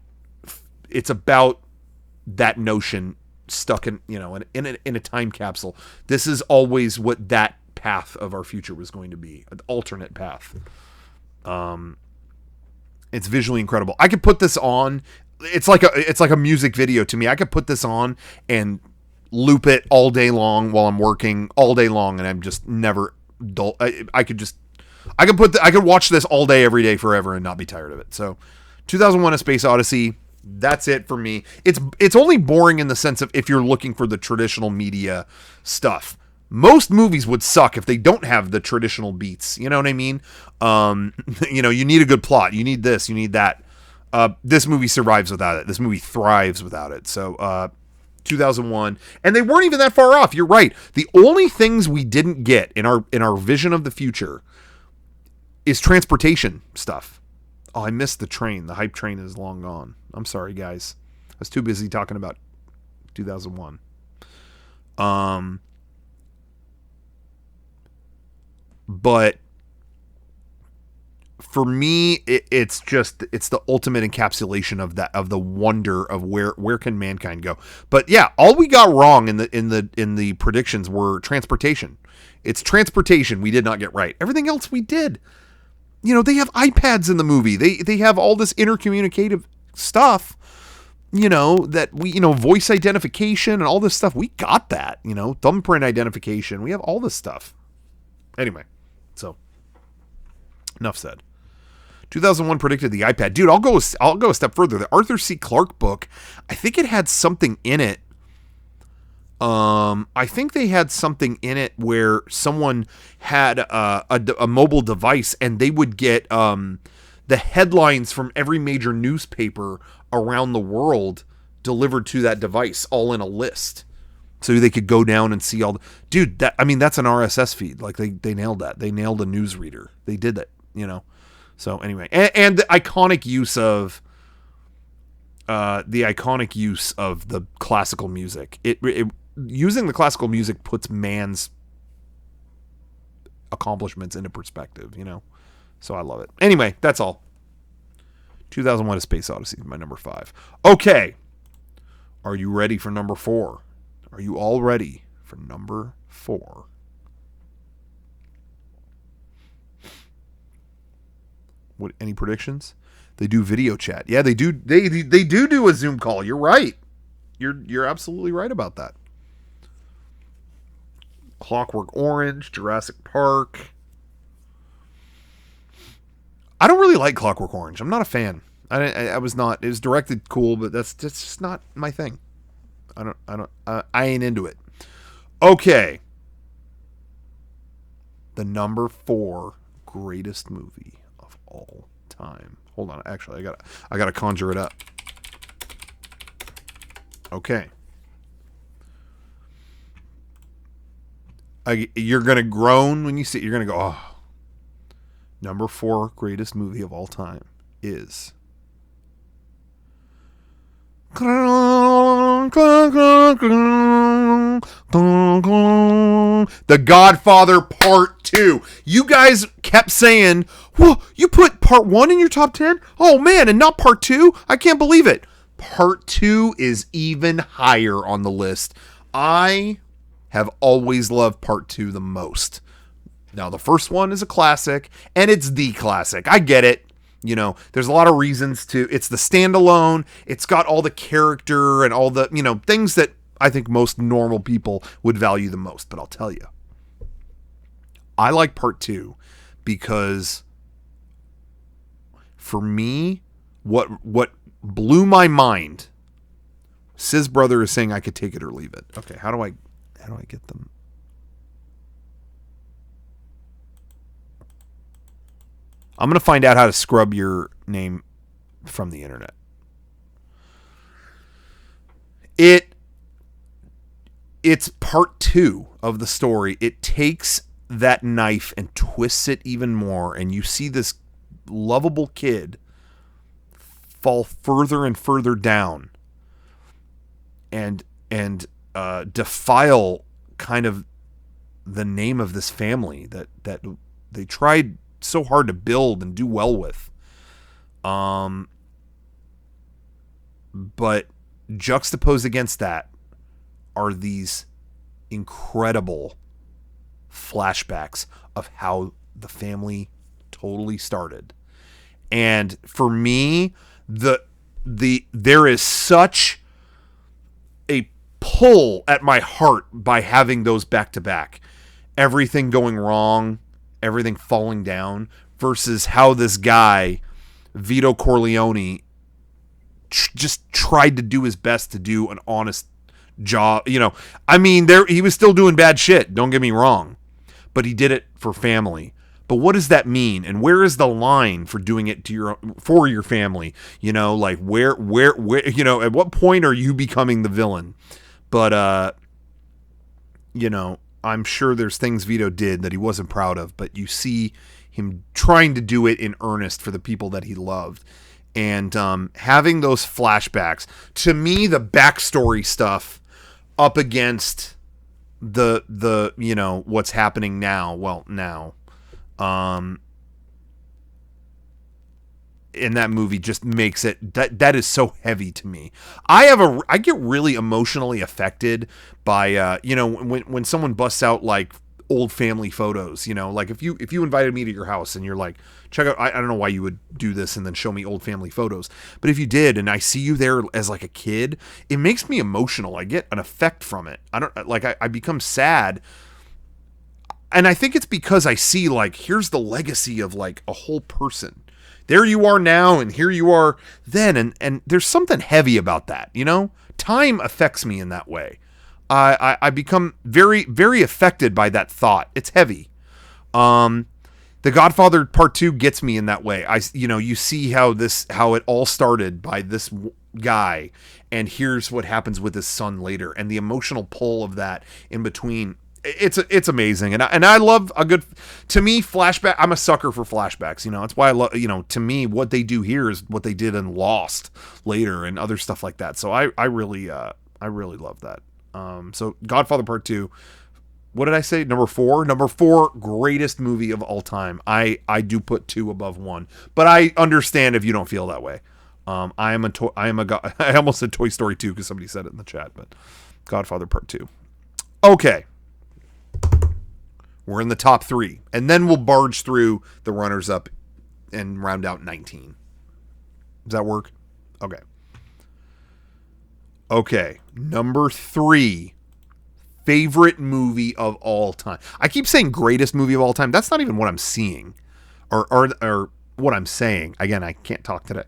It's about that notion stuck in a time capsule. This is always what that path of our future was going to be, an alternate path. It's visually incredible. I could put this on. It's like a music video to me. I could put this on and loop it all day long while I'm working all day long, and I'm just never dull. I could watch this all day, every day, forever, and not be tired of it. So, 2001: A Space Odyssey. That's it for me. It's only boring in the sense of if you're looking for the traditional media stuff. Most movies would suck if they don't have the traditional beats. You know what I mean? You need a good plot. You need this. You need that. This movie survives without it. This movie thrives without it. So, 2001, and they weren't even that far off. You're right. The only things we didn't get in our vision of the future is transportation stuff. Oh, I missed the train. The hype train is long gone. I'm sorry, guys. I was too busy talking about 2001. But for me, it's the ultimate encapsulation of the wonder of where can mankind go. But yeah, all we got wrong in the predictions were transportation. It's transportation we did not get right. Everything else we did. They have iPads in the movie. They have all this intercommunicative stuff. That voice identification and all this stuff. We got that. Thumbprint identification. We have all this stuff. Anyway, so enough said. 2001 predicted the iPad. Dude, I'll go a step further. The Arthur C. Clarke book, I think it had something in it. I think they had something in it where someone had a mobile device and they would get the headlines from every major newspaper around the world delivered to that device, all in a list. So they could go down and see all the... Dude, that's an RSS feed. Like, they nailed that. They nailed a newsreader. They did that, So anyway, and the iconic use of the classical music. Using the classical music puts man's accomplishments into perspective, So I love it. Anyway, that's all. 2001: A Space Odyssey, my number 5. Okay, are you ready for number 4? Are you all ready for number 4? What? Any predictions? They do video chat. Yeah, they do. They do a Zoom call. You're right. You're absolutely right about that. Clockwork Orange, Jurassic Park. I don't really like Clockwork Orange. I'm not a fan. I was not. It was directed cool, but that's just not my thing. I ain't into it. Okay. The number 4 greatest movie of all time. Hold on. Actually, I gotta conjure it up. Okay. You're gonna groan when you see it. You're gonna go, oh. Number 4 greatest movie of all time is The Godfather Part 2. You guys kept saying, "Whoa, you put Part 1 in your top 10? Oh man, and not Part 2? I can't believe it." Part 2 is even higher on the list. I have always loved Part 2 the most. Now, the first one is a classic, and it's the classic. I get it. There's a lot of reasons to. It's the standalone. It's got all the character and all the, things that I think most normal people would value the most. But I'll tell you, I like Part 2 because for me, what blew my mind, Siz's brother is saying I could take it or leave it. Okay, how do I get them? I'm going to find out how to scrub your name from the internet. It's Part 2 of the story. It takes that knife and twists it even more, and you see this lovable kid fall further and further down and defile kind of the name of this family that they tried so hard to build and do well with. But juxtaposed against that are these incredible flashbacks of how the family totally started. And for me, there is such a pull at my heart by having those back to back. Everything going wrong, everything falling down, versus how this guy, Vito Corleone, just tried to do his best to do an honest job. He was still doing bad shit, don't get me wrong, but he did it for family. But what does that mean? And where is the line for doing it for your family? Like where, at what point are you becoming the villain? But, I'm sure there's things Vito did that he wasn't proud of, but you see him trying to do it in earnest for the people that he loved. And having those flashbacks, to me, the backstory stuff up against the what's happening now. Well, now, in that movie just makes it that is so heavy to me. I get really emotionally affected by when someone busts out like old family photos, like if you invited me to your house and you're like, check out, I don't know why you would do this and then show me old family photos, but if you did and I see you there as like a kid, it makes me emotional. I get an effect from it. I become sad. And I think it's because I see like, here's the legacy of like a whole person. There you are now, and here you are then, and there's something heavy about that, Time affects me in that way. I become very, very affected by that thought. It's heavy. The Godfather Part Two gets me in that way. You see how it all started by this guy, and here's what happens with his son later, and the emotional pull of that in between. It's amazing, and I love a good, to me, flashback. I'm a sucker for flashbacks. That's why I love. To me, what they do here is what they did in Lost later and other stuff like that. So I really love that. So Godfather Part Two. What did I say? Number 4, greatest movie of all time. I do put 2 above 1, but I understand if you don't feel that way. I almost said Toy Story 2 because somebody said it in the chat, but Godfather Part 2. Okay. We're in the top 3, and then we'll barge through the runners up and round out 19. Does that work? Okay. Number 3, favorite movie of all time. I keep saying greatest movie of all time. That's not even what I'm seeing, or what I'm saying. Again, I can't talk today.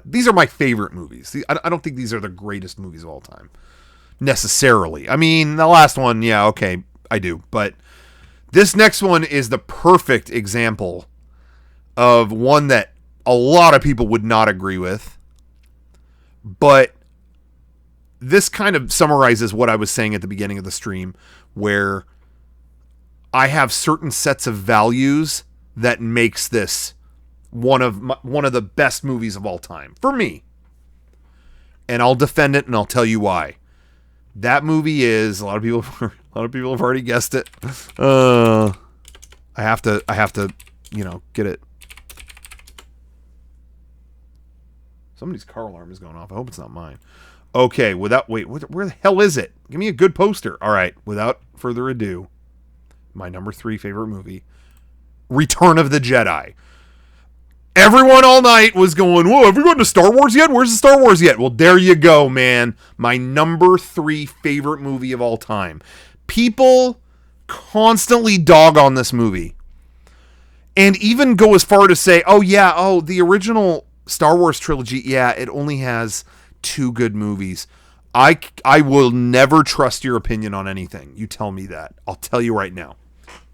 These are my favorite movies. I don't think these are the greatest movies of all time, necessarily. I mean, the last one, yeah, okay, I do. But this next one is the perfect example of one that a lot of people would not agree with. But this kind of summarizes what I was saying at the beginning of the stream, where I have certain sets of values that makes this one of the best movies of all time for me. And I'll defend it, and I'll tell you why. That movie is, a lot of people have already guessed it. I have to, get it. Somebody's car alarm is going off. I hope it's not mine. Okay, where the hell is it? Give me a good poster. All right, without further ado, my number 3 favorite movie, Return of the Jedi. Everyone all night was going, whoa, have we gone to Star Wars yet? Where's the Star Wars yet? Well, there you go, man. My number 3 favorite movie of all time. People constantly dog on this movie. And even go as far to say, the original Star Wars trilogy, it only has 2 good movies. I will never trust your opinion on anything. You tell me that. I'll tell you right now.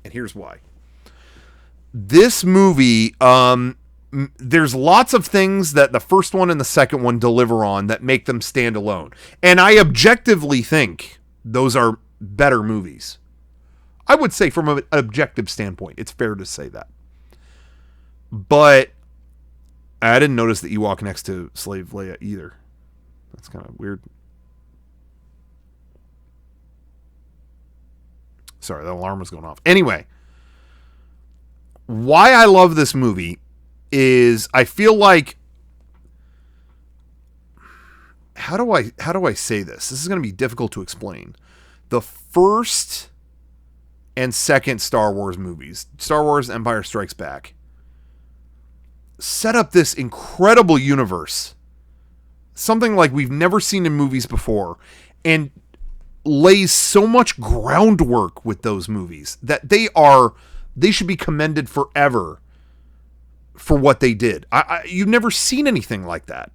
And here's why. This movie, there's lots of things that the first one and the second one deliver on that make them stand alone. And I objectively think those are better movies. I would say from an objective standpoint, it's fair to say that. But I didn't notice that you walk next to Slave Leia either. That's kind of weird. Sorry, the alarm was going off. Anyway, why I love this movie is I feel like, how do I say this? This is going to be difficult to explain. The first and second Star Wars movies, Star Wars Empire Strikes Back, set up this incredible universe, something like we've never seen in movies before, and lays so much groundwork with those movies that they should be commended forever for what they did. You've never seen anything like that.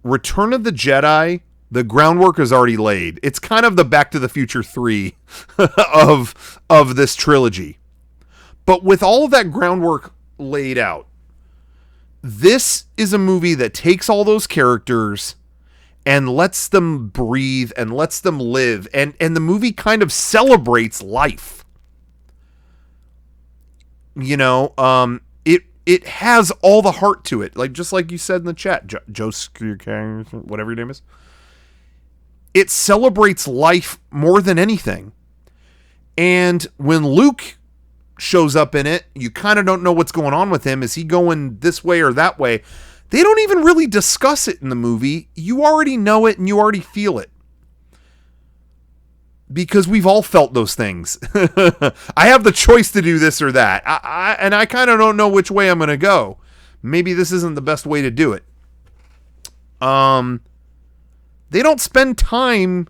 Return of the Jedi, the groundwork is already laid. It's kind of the Back to the Future 3 of this trilogy. But with all of that groundwork laid out, this is a movie that takes all those characters and lets them breathe and lets them live. And the movie kind of celebrates life. It has all the heart to it. Like, just like you said in the chat, Joe, whatever your name is. It celebrates life more than anything. And when Luke shows up in it. You kind of don't know what's going on with him. Is he going this way or that way? They don't even really discuss it in the movie. You already know it and you already feel it. Because we've all felt those things. I have the choice to do this or that. And I kind of don't know which way I'm going to go. Maybe this isn't the best way to do it. They don't spend time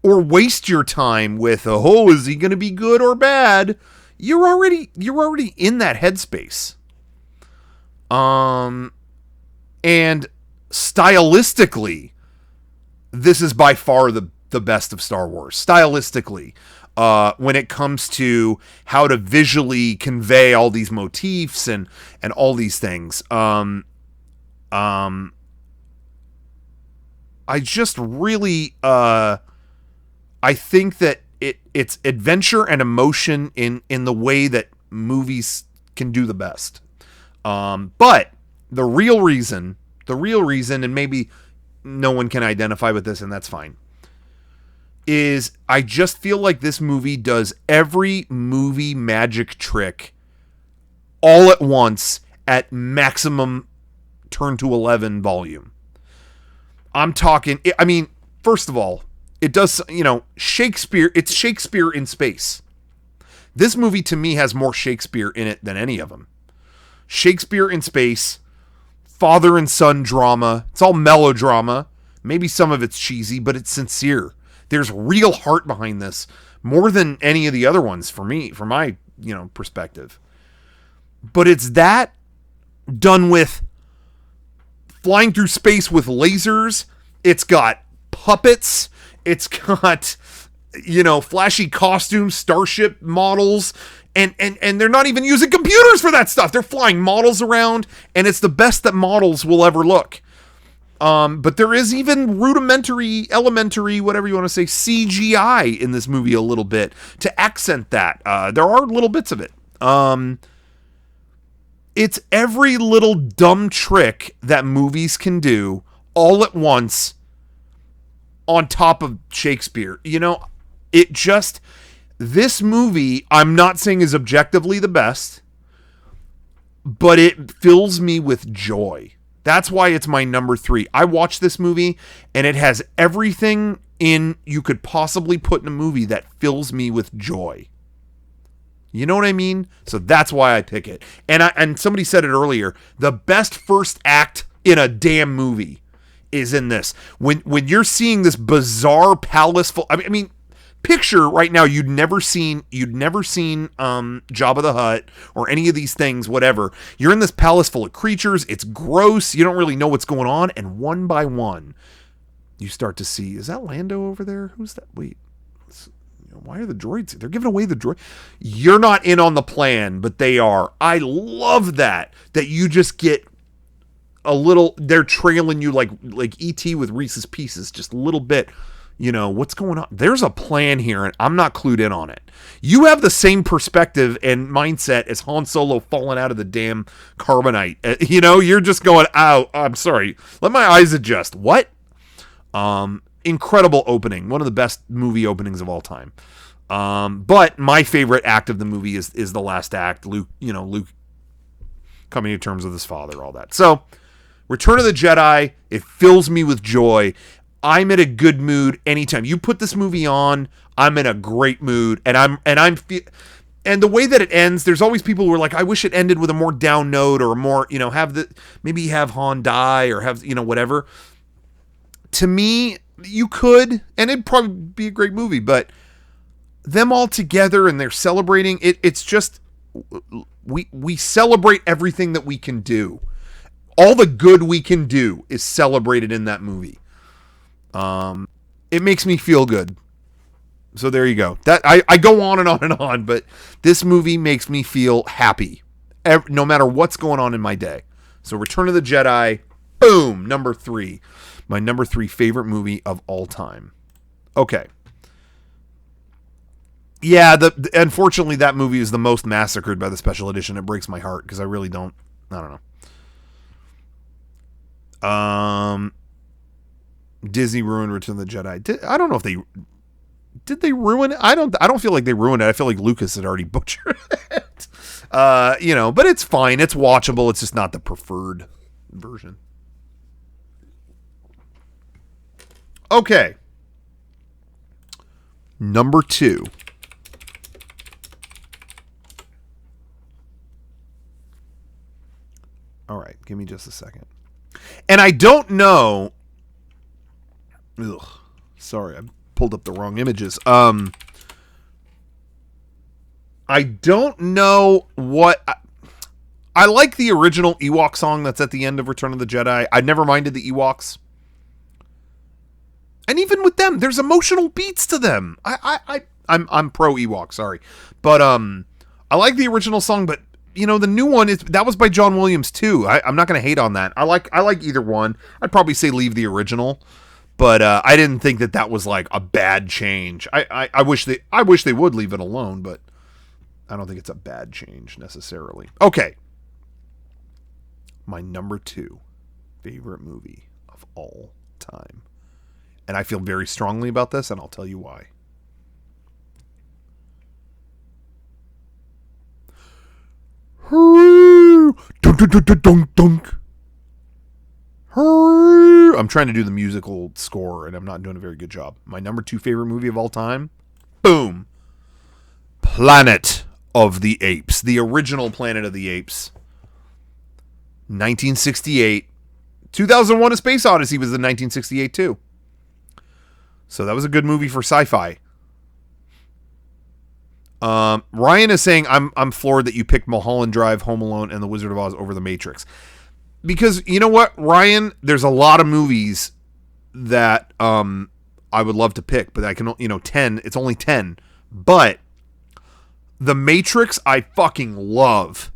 or waste your time with, oh, is he going to be good or bad? You're already in that headspace. And stylistically, this is by far the best of Star Wars. Stylistically, when it comes to how to visually convey all these motifs and all these things. I just really, I think that it's adventure and emotion in the way that movies can do the best. But the real reason, and maybe no one can identify with this, and that's fine, is I just feel like this movie does every movie magic trick all at once at maximum turn to 11 volume. I'm talking, I mean, first of all, it does, Shakespeare, it's Shakespeare in space. This movie to me has more Shakespeare in it than any of them. Shakespeare in space, father and son drama. It's all melodrama. Maybe some of it's cheesy, but it's sincere. There's real heart behind this, more than any of the other ones for me, from my, perspective. But it's that done with flying through space with lasers. It's got puppets. It's got, flashy costumes, starship models, and they're not even using computers for that stuff. They're flying models around, and it's the best that models will ever look. But there is even elementary, whatever you want to say, CGI in this movie a little bit to accent that. There are little bits of it. It's every little dumb trick that movies can do all at once on top of Shakespeare. This movie, I'm not saying is objectively the best, but it fills me with joy. That's why it's my number 3. I watched this movie and it has everything in you could possibly put in a movie that fills me with joy. You know what I mean? So that's why I pick it. And somebody said it earlier, the best first act in a damn movie is in this. When you're seeing this bizarre palace full, I mean, picture right now you'd never seen Jabba the Hutt or any of these things, whatever. You're in this palace full of creatures. It's gross. You don't really know what's going on, and one by one, you start to see, is that Lando over there? Who's that? Wait. Why are the droids? They're giving away the droid. You're not in on the plan, but they are. I love that you just get a little, they're trailing you like E.T. with Reese's Pieces, just a little bit, what's going on? There's a plan here, and I'm not clued in on it. You have the same perspective and mindset as Han Solo falling out of the damn carbonite. You're just going, oh, I'm sorry. Let my eyes adjust. What? Incredible opening. One of the best movie openings of all time. But my favorite act of the movie is the last act. Luke coming to terms with his father, all that. So, Return of the Jedi, it fills me with joy. I'm in a good mood anytime. You put this movie on, I'm in a great mood, and and the way that it ends, there's always people who are like, I wish it ended with a more down note or a more, maybe have Han die or have, whatever. To me, you could, and it'd probably be a great movie, but them all together and they're celebrating it. It's just, we celebrate everything that we can do. All the good we can do is celebrated in that movie. It makes me feel good. So there you go. That I go on and on and on, but this movie makes me feel happy, no matter what's going on in my day. So Return of the Jedi, boom, number 3. My number 3 favorite movie of all time. Okay. Yeah, unfortunately that movie is the most massacred by the special edition. It breaks my heart because I really don't know. Disney ruined Return of the Jedi. I don't know if they did they ruin it? I don't feel like they ruined it. I feel like Lucas had already butchered it. But it's fine. It's watchable. It's just not the preferred version. Okay. Number 2. All right, give me just a second. And I don't know. Ugh, sorry, I pulled up the wrong images. I don't know what. I like the original Ewok song that's at the end of Return of the Jedi. I never minded the Ewoks. And even with them, there's emotional beats to them. I'm pro Ewok, sorry. But I like the original song, but the new one that was by John Williams too. I'm not going to hate on that. I like either one. I'd probably say leave the original, but I didn't think that was like a bad change. I wish they would leave it alone, but I don't think it's a bad change necessarily. Okay. My number 2 favorite movie of all time. And I feel very strongly about this, and I'll tell you why. I'm trying to do the musical score, and I'm not doing a very good job. My number 2 favorite movie of all time? Boom. Planet of the Apes. The original Planet of the Apes. 1968. 2001: A Space Odyssey was in 1968 too. So that was a good movie for sci-fi. Ryan is saying I'm floored that you picked Mulholland Drive, Home Alone, and The Wizard of Oz over The Matrix. Because you know what, Ryan, there's a lot of movies that I would love to pick, but I can 10. It's only 10. But The Matrix I fucking love.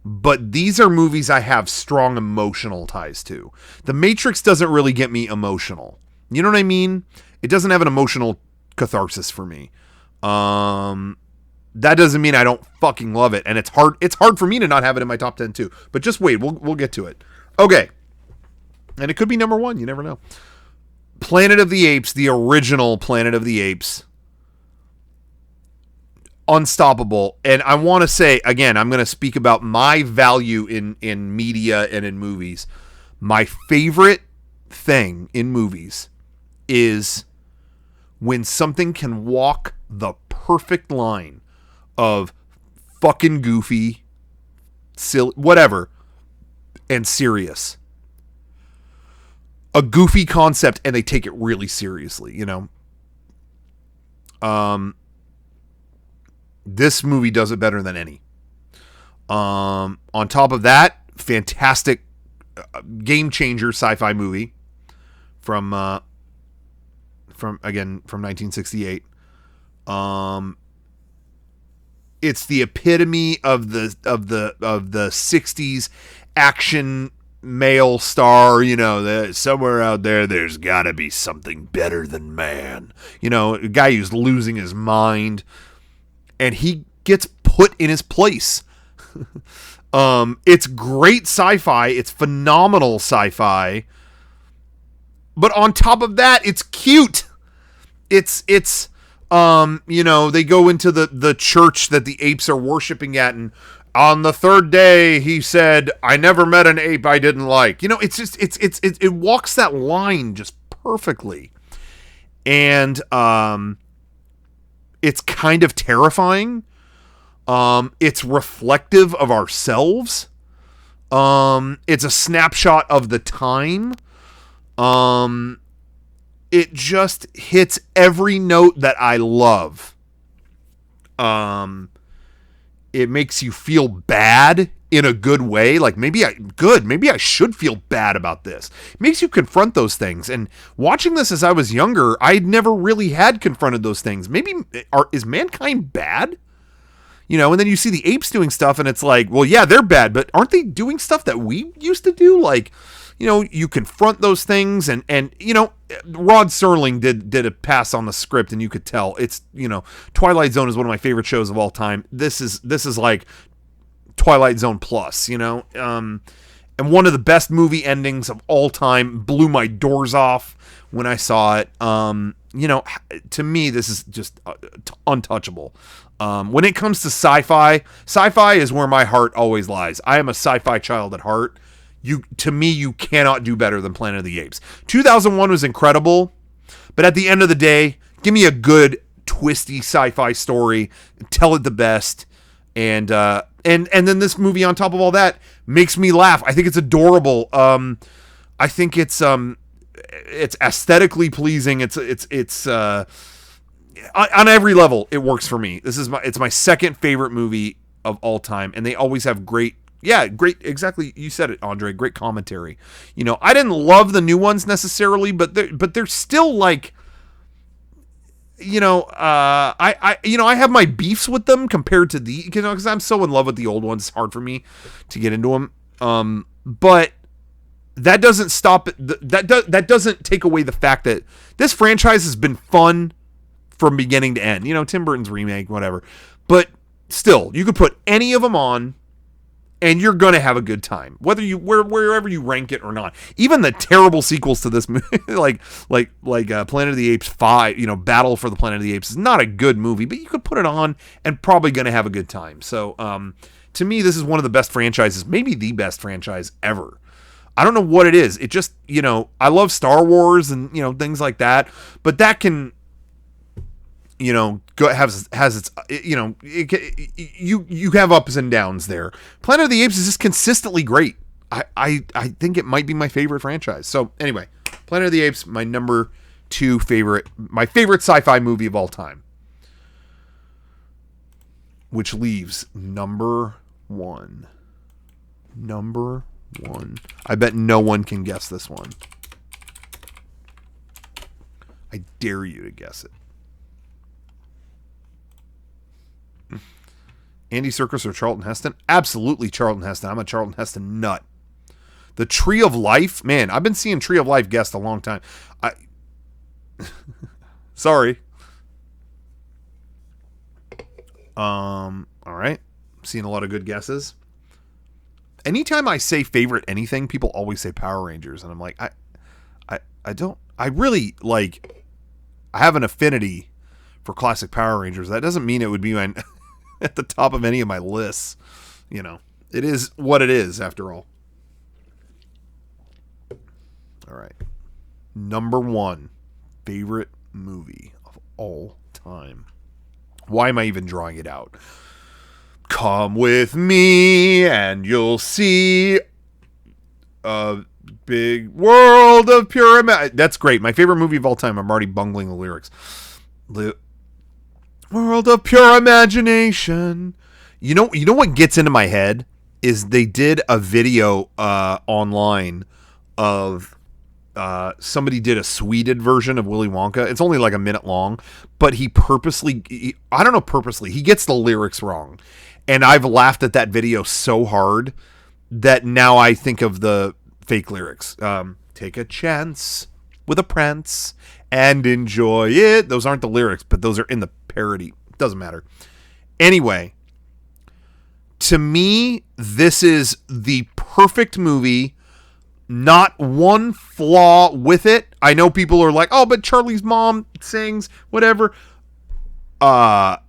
But these are movies I have strong emotional ties to. The Matrix doesn't really get me emotional. You know what I mean? It doesn't have an emotional catharsis for me. That doesn't mean I don't fucking love it. And it's hard for me to not have it in my top 10 too. But just wait, we'll get to it. Okay. And it could be number 1, you never know. Planet of the Apes, the original Planet of the Apes. Unstoppable. And I want to say, again, I'm going to speak about my value in media and in movies. My favorite thing in movies is when something can walk the perfect line of fucking goofy, silly, whatever, and serious. A goofy concept and they take it really seriously, This movie does it better than any. On top of that, fantastic game changer sci-fi movie from 1968. It's the epitome of the 60s action male star, somewhere out there's got to be something better than man. A guy who's losing his mind. And he gets put in his place. It's great sci-fi. It's phenomenal sci-fi. But on top of that, it's cute. It's they go into the church that the apes are worshiping at, and on the 3rd day, he said, "I never met an ape I didn't like." It walks that line just perfectly. And it's kind of terrifying. It's reflective of ourselves. It's a snapshot of the time. It just hits every note that I love. It makes you feel bad in a good way. Like maybe I should feel bad about this. It makes you confront those things. And watching this as I was younger, I'd never really had confronted those things. Maybe is mankind bad? And then you see the apes doing stuff and it's like, well, yeah, they're bad, but aren't they doing stuff that we used to do? Like, you confront those things and Rod Serling did a pass on the script and you could tell it's, Twilight Zone is one of my favorite shows of all time. This is like Twilight Zone plus, and one of the best movie endings of all time. Blew my doors off when I saw it. to me, this is just untouchable. When it comes to sci-fi is where my heart always lies. I am a sci-fi child at heart. To me, you cannot do better than Planet of the Apes. 2001 was incredible, but at the end of the day, give me a good, twisty sci-fi story, tell it the best, and then this movie on top of all that makes me laugh. I think it's adorable. I think it's aesthetically pleasing. It's on every level it works for me. It's my second favorite movie of all time, and they always have great, exactly, you said it, Andre, great commentary. I didn't love the new ones necessarily, but they're still like, I have my beefs with them compared to because I'm so in love with the old ones. It's hard for me to get into them. But that doesn't stop it. That doesn't take away the fact that this franchise has been fun from beginning to end. Tim Burton's remake, whatever. But still, you could put any of them on, and you're gonna have a good time, wherever you rank it or not. Even the terrible sequels to this movie, like Planet of the Apes 5, Battle for the Planet of the Apes, is not a good movie, but you could put it on and probably gonna have a good time. So, to me, this is one of the best franchises, maybe the best franchise ever. I don't know what it is. It just, I love Star Wars and things like that, but that can, has its, you have ups and downs there. Planet of the Apes is just consistently great. I think it might be my favorite franchise. So anyway, Planet of the Apes, my number 2 favorite, my favorite sci-fi movie of all time. Which leaves number 1. Number 1. I bet no one can guess this one. I dare you to guess it. Andy Serkis or Charlton Heston? Absolutely Charlton Heston. I'm a Charlton Heston nut. The Tree of Life? Man, I've been seeing Tree of Life guessed a long time. Sorry. All right. Seeing a lot of good guesses. Anytime I say favorite anything, people always say Power Rangers, and I'm like, I really like, I have an affinity for classic Power Rangers. That doesn't mean it would be at the top of any of my lists. It is what it is after all. All right. Number 1 favorite movie of all time. Why am I even drawing it out? Come with me and you'll see a big world of pure That's great. My favorite movie of all time. I'm already bungling the lyrics. The world of pure imagination. You know what gets into my head is they did a video online of somebody did a Sweded version of Willy Wonka. It's only like a minute long, but he purposely, he gets the lyrics wrong. And I've laughed at that video so hard that now I think of the fake lyrics. Take a chance with a prince and enjoy it. Those aren't the lyrics, but those are in the parody. Doesn't matter. Anyway, to me, this is the perfect movie. Not one flaw with it. I know people are like, oh, but Charlie's mom sings, whatever. I'm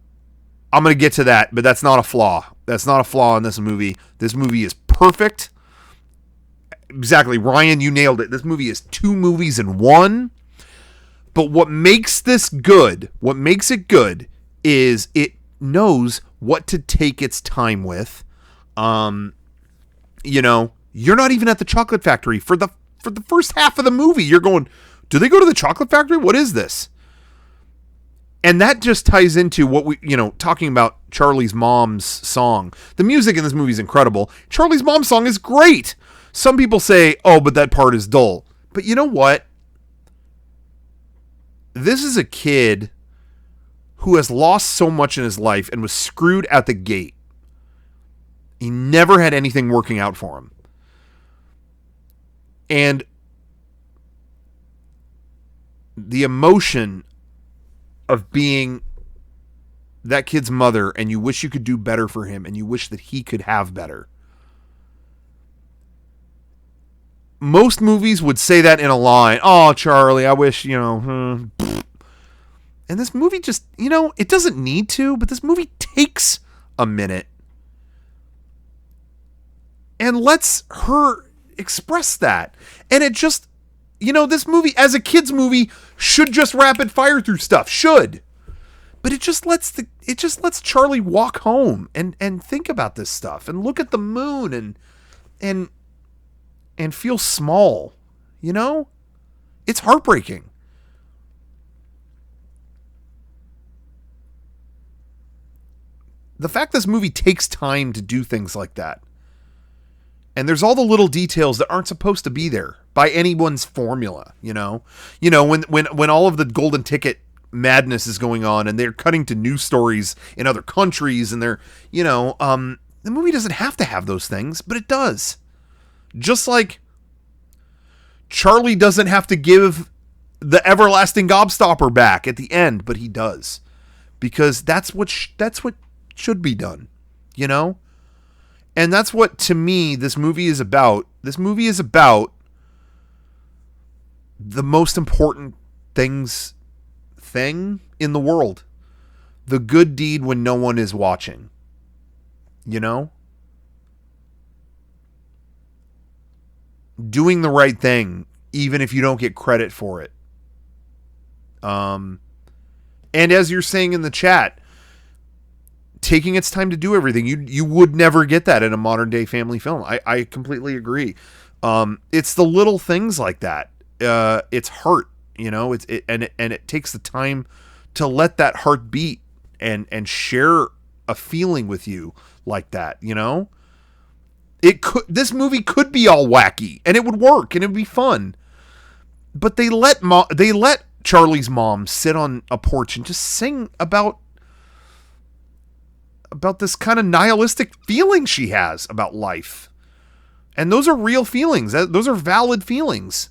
going to get to that, but that's not a flaw. That's not a flaw in this movie. This movie is perfect. Exactly. Ryan, you nailed it. This movie is 2 movies in one. But what makes this good, what makes it good, is it knows what to take its time with. You're not even at the chocolate factory for the first half of the movie. You're going, do they go to the chocolate factory? What is this? And that just ties into what we, talking about Charlie's mom's song. The music in this movie is incredible. Charlie's mom's song is great. Some people say, oh, but that part is dull. But you know what? This is a kid who has lost so much in his life and was screwed at the gate. He never had anything working out for him. And the emotion of being that kid's mother, and you wish you could do better for him, and you wish that he could have better. Most movies would say that in a line. Oh, Charlie, I wish, And this movie just, it doesn't need to, but this movie takes a minute and lets her express that. And it just, this movie, as a kid's movie, should just rapid fire through stuff. Should. But it just lets Charlie walk home and think about this stuff and look at the moon and feel small. It's heartbreaking. The fact this movie takes time to do things like that. And there's all the little details that aren't supposed to be there by anyone's formula, when all of the golden ticket madness is going on and they're cutting to news stories in other countries and they're, the movie doesn't have to have those things, but it does. Just like Charlie doesn't have to give the everlasting gobstopper back at the end, but he does. Because that's what should be done, And that's what, to me, this movie is about. This movie is about the most important thing in the world. The good deed when no one is watching. Doing the right thing, even if you don't get credit for it. And as you're saying in the chat, taking its time to do everything. You would never get that in a modern day family film. I completely agree. It's the little things like that. It's heart, it takes the time to let that heart beat and share a feeling with you like that. This movie could be all wacky and it would work and it would be fun, but they let Charlie's mom sit on a porch and just sing about this kind of nihilistic feeling she has about life. And those are real feelings. Those are valid feelings.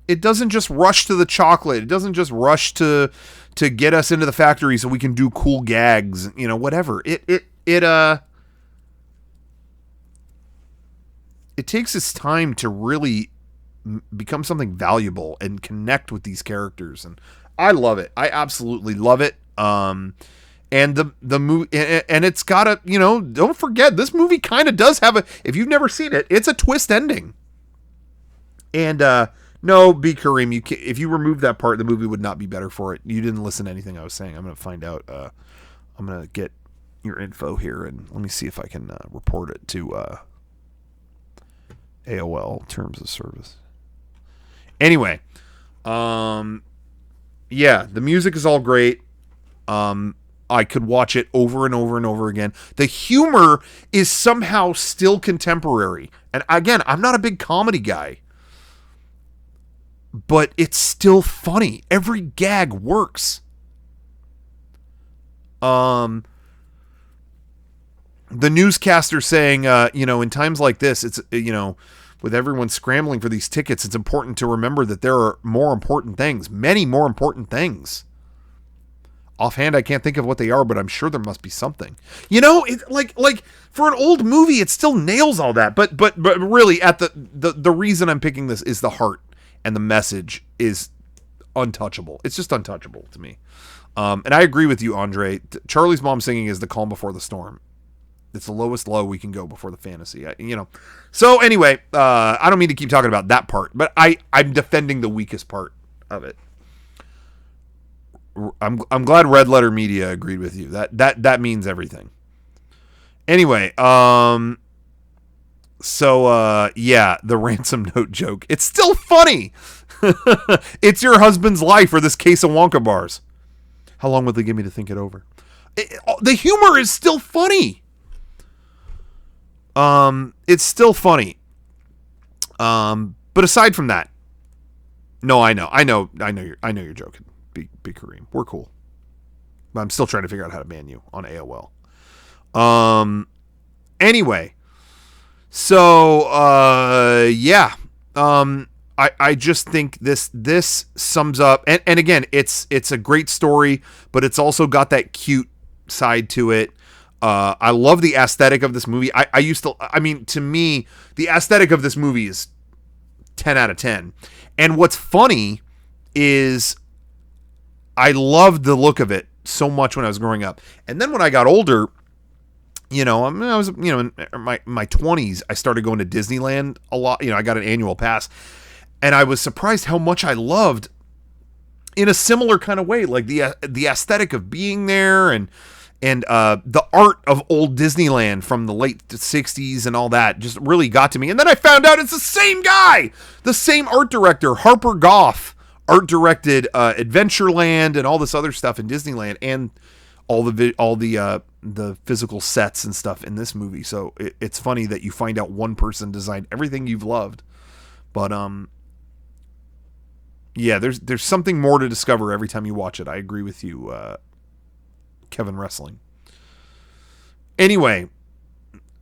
It doesn't just rush to the chocolate. It doesn't just rush to get us into the factory so we can do cool gags, whatever. It takes its time to really become something valuable and connect with these characters. And I love it. I absolutely love it. And the movie, and it's got a, don't forget, this movie kind of does have if you've never seen it, it's a twist ending. And no, B. Kareem, if you remove that part, the movie would not be better for it. You didn't listen to anything I was saying. I'm going to find out. I'm going to get your info here, and let me see if I can report it to AOL Terms of Service. Anyway, yeah, the music is all great. I could watch it over and over and over again. The humor is somehow still contemporary. And again, I'm not a big comedy guy, but it's still funny. Every gag works. The newscaster saying, in times like this, it's, with everyone scrambling for these tickets, it's important to remember that there are more important things, many more important things. Offhand, I can't think of what they are, but I'm sure there must be something. It, like for an old movie, it still nails all that. But really, at the reason I'm picking this is the heart, and the message is untouchable. It's just untouchable to me. And I agree with you, Andre. Charlie's mom singing is the calm before the storm. It's the lowest low we can go before the fantasy. So anyway, I don't mean to keep talking about that part, but I'm defending the weakest part of it. I'm glad Red Letter Media agreed with you. That means everything. Anyway, so yeah, the ransom note joke. It's still funny. It's your husband's life or this case of Wonka bars. How long would they give me to think it over? The humor is still funny. It's still funny. But aside from that, no, I know you're joking. Be Kareem. We're cool. But I'm still trying to figure out how to ban you on AOL. Anyway. So, yeah. I just think this sums up, and again, it's a great story, but it's also got that cute side to it. I love the aesthetic of this movie. To me, the aesthetic of this movie is 10 out of 10. And what's funny is I loved the look of it so much when I was growing up. And then when I got older, I mean, I was, in my 20s, I started going to Disneyland a lot. I got an annual pass, and I was surprised how much I loved, in a similar kind of way, like the aesthetic of being there, and the art of old Disneyland from the late 60s and all that just really got to me. And then I found out it's the same guy, the same art director, Harper Goff, art directed Adventureland and all this other stuff in Disneyland, and all the physical sets and stuff in this movie. So it's funny that you find out one person designed everything you've loved. But yeah, there's something more to discover every time you watch it. I agree with you, Kevin Wrestling. Anyway,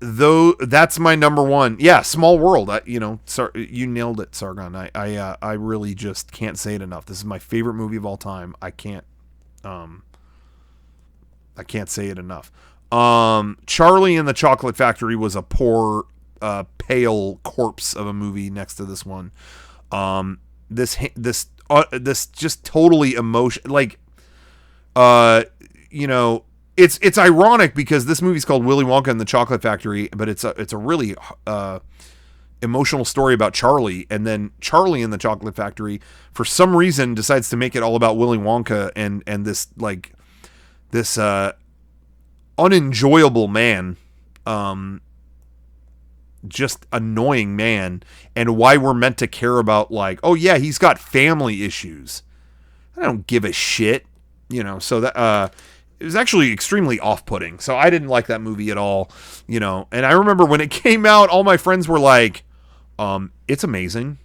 though, that's my number one. Yeah, Small World. You nailed it, Sargon. I really just can't say it enough. This is my favorite movie of all time. I can't say it enough. Charlie and the Chocolate Factory was a poor, pale corpse of a movie next to this one. This just totally emotion, like, it's ironic because this movie's called Willy Wonka and the Chocolate Factory, but it's a really emotional story about Charlie, and then Charlie and the Chocolate Factory, for some reason, decides to make it all about Willy Wonka and this unenjoyable man, just annoying man, and why we're meant to care about, like, oh yeah, he's got family issues. I don't give a shit, so that it was actually extremely off-putting. So I didn't like that movie at all, and I remember when it came out, all my friends were like, it's amazing,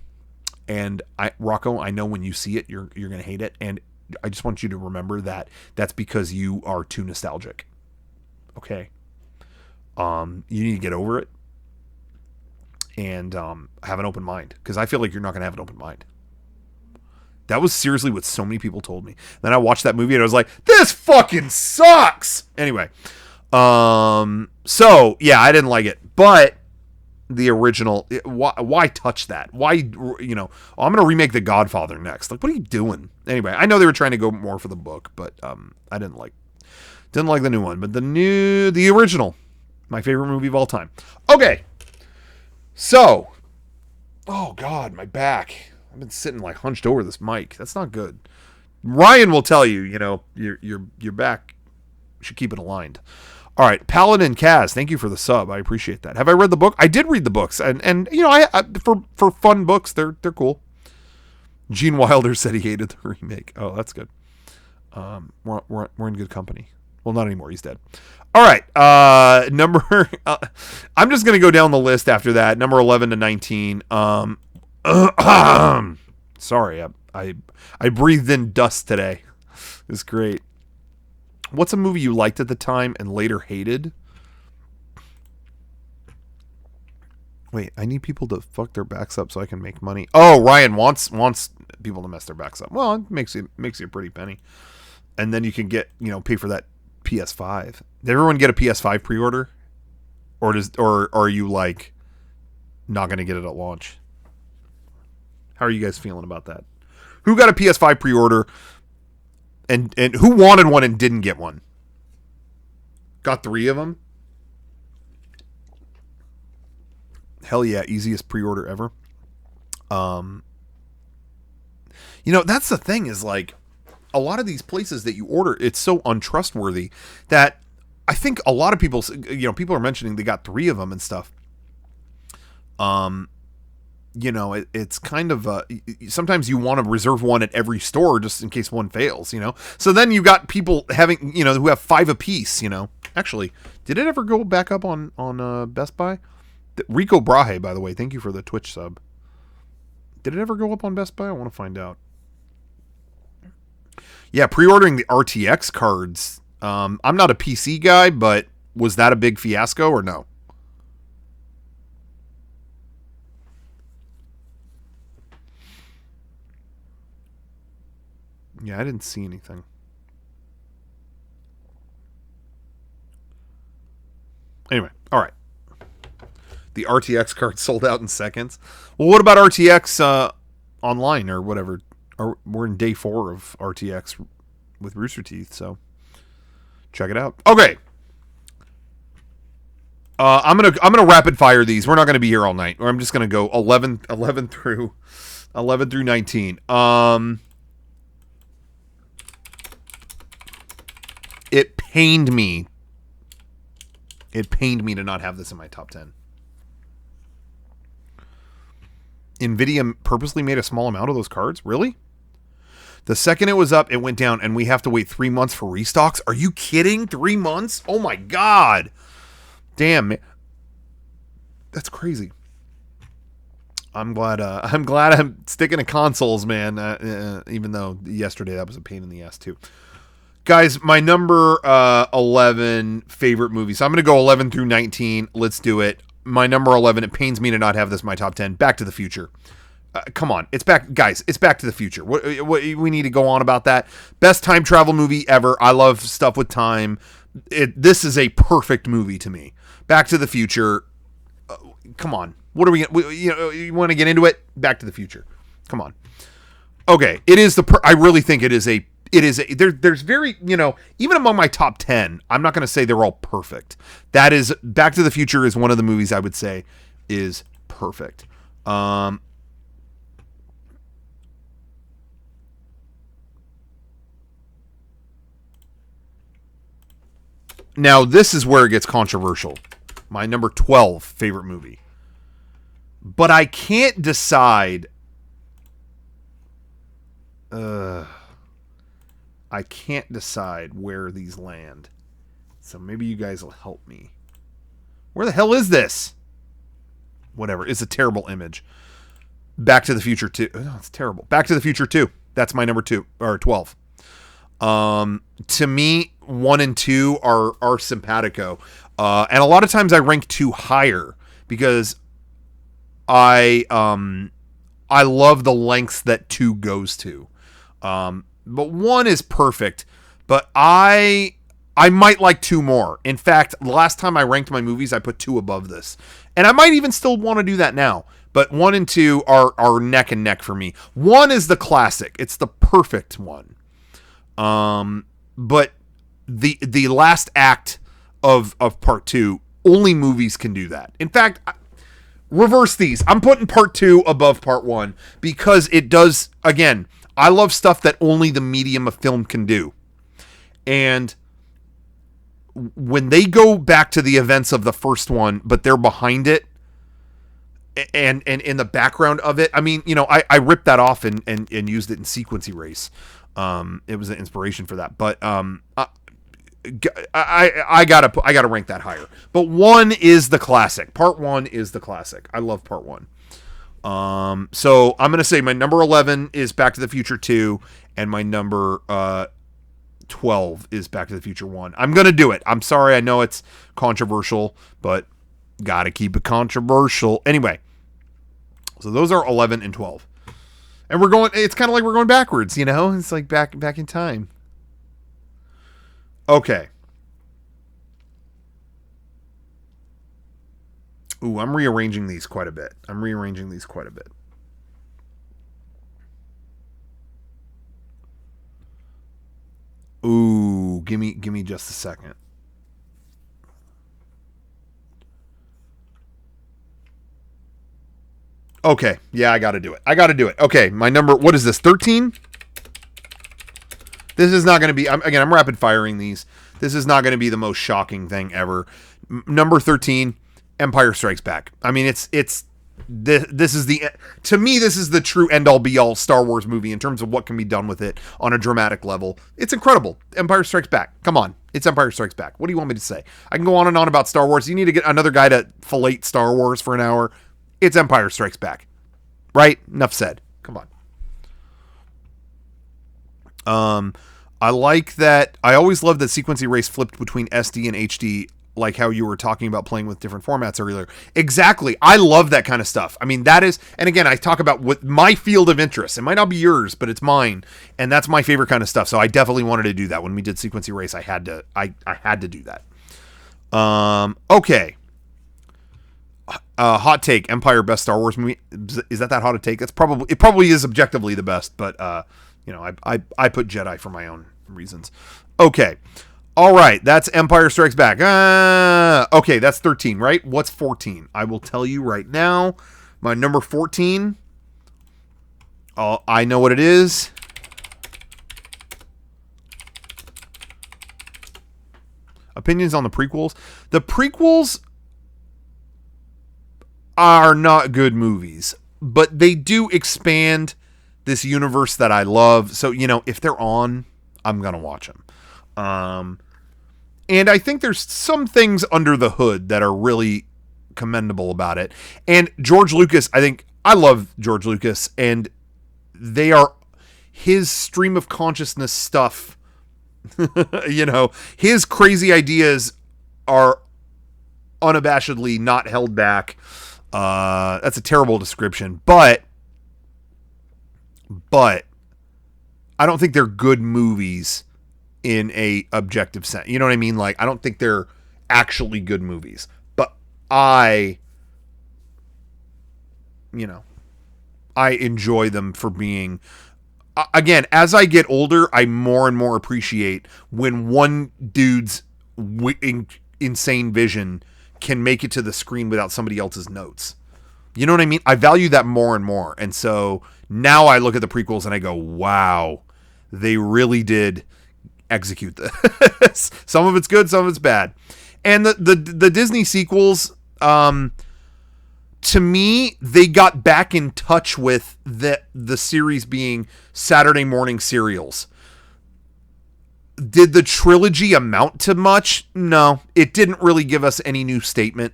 and Rocco, I know when you see it, you're gonna hate it, and I just want you to remember that that's because you are too nostalgic. Okay. You need to get over it and have an open mind, because I feel like you're not going to have an open mind. That was seriously what so many people told me. Then I watched that movie and I was like, this fucking sucks. Anyway. So yeah, I didn't like it, but the original, why touch that? Why, I'm going to remake The Godfather next. Like, what are you doing? Anyway, I know they were trying to go more for the book, but I didn't like the new one, but the original, my favorite movie of all time. Okay. So, oh God, my back. I've been sitting like hunched over this mic. That's not good. Ryan will tell you, your back should keep it aligned. All right, Paladin Kaz, thank you for the sub. I appreciate that. Have I read the book? I did read the books, and I for fun books, they're cool. Gene Wilder said he hated the remake. Oh, that's good. We're in good company. Well, not anymore. He's dead. All right. I'm just going to go down the list after that. Number 11 to 19. Sorry. I breathed in dust today. It's great. What's a movie you liked at the time and later hated? Wait, I need people to fuck their backs up so I can make money. Oh, Ryan wants people to mess their backs up. Well, it makes you a pretty penny. And then you can get, pay for that PS5. Did everyone get a PS5 pre-order? Or are you like not going to get it at launch? How are you guys feeling about that? Who got a PS5 pre-order and who wanted one and didn't get one? Got 3 of them? Hell yeah, easiest pre-order ever. That's the thing, is like, a lot of these places that you order, it's so untrustworthy that I think a lot of people, people are mentioning they got 3 of them and stuff. It's kind of sometimes you want to reserve one at every store just in case one fails, So then you got people having, who have 5 apiece, Actually, did it ever go back up on Best Buy? Rico Brahe, by the way, thank you for the Twitch sub. Did it ever go up on Best Buy? I want to find out. Yeah, pre-ordering the RTX cards. I'm not a PC guy, but was that a big fiasco or no? Yeah, I didn't see anything. Anyway, all right. The RTX card sold out in seconds. Well, what about RTX online or whatever? We're in day 4 of RTX with Rooster Teeth. So check it out. Okay. I'm gonna rapid fire these. We're not gonna be here all night. Or I'm just gonna go 11 through 19. It pained me. It pained me to not have this in my top 10. NVIDIA purposely made a small amount of those cards? Really? The second it was up, it went down, and we have to wait 3 months for restocks? Are you kidding? 3 months? Oh my god. Damn, man. That's crazy. I'm glad I'm sticking to consoles, man. Even though yesterday that was a pain in the ass too. Guys, my number 11 favorite movie. So I'm going to go 11 through 19. Let's do it. My number 11, it pains me to not have this in my top 10. Back to the Future. Come on. It's back. Guys, it's Back to the Future. What we need to go on about that. Best time travel movie ever. I love stuff with time. This is a perfect movie to me. Back to the Future. Come on. What are we you want to get into it? Back to the Future. Come on. Okay. It is I really think it is there's very, even among my top 10, I'm not going to say they're all perfect. That is, Back to the Future is one of the movies I would say is perfect. Now this is where it gets controversial. My number 12 favorite movie. But I can't decide. I can't decide where these land. So maybe you guys will help me. Where the hell is this? Whatever. It's a terrible image. Back to the Future 2. Oh, it's terrible. Back to the Future 2. That's my number 2 or 12. To me, 1 and 2 are simpatico. And a lot of times I rank 2 higher because I love the lengths that 2 goes to. But 1 is perfect, but I might like 2 more. In fact, the last time I ranked my movies, I put 2 above this. And I might even still want to do that now. But 1 and 2 are neck and neck for me. 1 is the classic. It's the perfect one. But the last act of Part 2, only movies can do that. In fact, reverse these. I'm putting Part 2 above Part 1 because it does, again, I love stuff that only the medium of film can do. And when they go back to the events of the first one, but they're behind it and in the background of it, I mean, I ripped that off and used it in Sequence Erase. It was an inspiration for that. But I gotta rank that higher. But 1 is the classic. Part 1 is the classic. I love Part 1. So I'm going to say my number 11 is Back to the Future 2 and my number 12 is Back to the Future 1. I'm going to do it. I'm sorry. I know it's controversial, but got to keep it controversial. Anyway, so those are 11 and 12. And it's kind of like we're going backwards, It's like back in time. Okay. Ooh, I'm rearranging these quite a bit. Ooh, give me just a second. Okay, yeah, I gotta do it. Okay, my number, what is this, 13? This is not going to be, I'm rapid firing these. This is not going to be the most shocking thing ever. Number 13, Empire Strikes Back. I mean, this is to me, this is the true end all be all Star Wars movie in terms of what can be done with it on a dramatic level. It's incredible. Empire Strikes Back. Come on. It's Empire Strikes Back. What do you want me to say? I can go on and on about Star Wars. You need to get another guy to fillet Star Wars for an hour. It's Empire Strikes Back. Right? Enough said. Come on. I like that. I always loved that Sequence Erase flipped between SD and HD, like how you were talking about playing with different formats earlier. Exactly. I love that kind of stuff. I mean, that is, and again, I talk about what my field of interest. It might not be yours, but it's mine, and that's my favorite kind of stuff. So I definitely wanted to do that when we did Sequence Erase. I had to do that. Okay. Hot take: Empire best Star Wars movie. Is that hot a take? It probably is objectively the best, but I put Jedi for my own reasons. Okay. All right. That's Empire Strikes Back. Okay, that's 13, right? What's 14? I will tell you right now. My number 14. I know what it is. Opinions on the prequels. The prequels are not good movies, but they do expand this universe that I love. So, if they're on, I'm going to watch them. And I think there's some things under the hood that are really commendable about it. And George Lucas, I love George Lucas, and they are his stream of consciousness stuff. His crazy ideas are unabashedly not held back. That's a terrible description, but I don't think they're good movies in a objective sense. You know what I mean? Like, I don't think they're actually good movies, but I enjoy them for being, again, as I get older, I more and more appreciate when one dude's insane vision can make it to the screen without somebody else's notes. You know what I mean? I value that more and more. And so now I look at the prequels and I go, wow, they really did execute this. Some of it's good, some of it's bad. And the Disney sequels, to me, they got back in touch with the series being Saturday morning serials. Did the trilogy amount to much? No, it didn't really give us any new statement.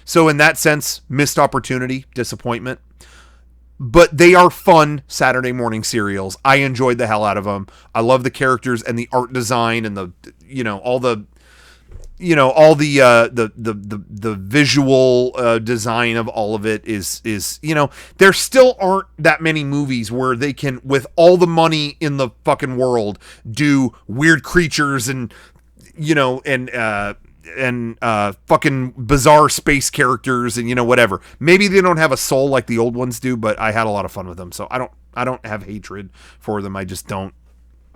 So in that sense, missed opportunity, disappointment. But they are fun Saturday morning serials. I enjoyed the hell out of them. I love the characters and the art design and the visual design of all of it is there still aren't that many movies where they can, with all the money in the fucking world, do weird creatures and fucking bizarre space characters and whatever. Maybe they don't have a soul like the old ones do, but I had a lot of fun with them, so I don't have hatred for them. I just don't.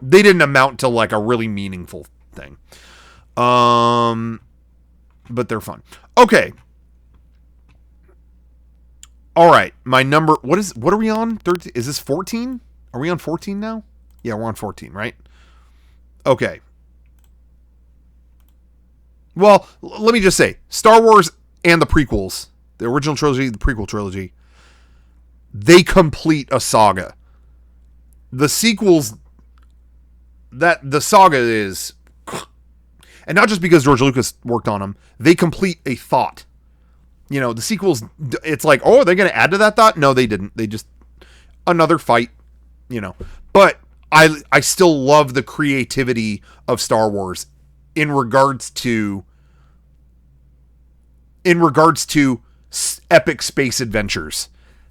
They didn't amount to like a really meaningful thing. But they're fun. Okay. All right. My number. What are we on? 13? Is this 14? Are we on 14 now? Yeah, we're on 14, right? Okay. Well, let me just say, Star Wars and the prequels, the original trilogy, the prequel trilogy, they complete a saga. The sequels, the saga is, and not just because George Lucas worked on them, they complete a thought. The sequels, it's like, oh, are they going to add to that thought? No, they didn't. They just, another fight, But I still love the creativity of Star Wars in regards to epic space adventures.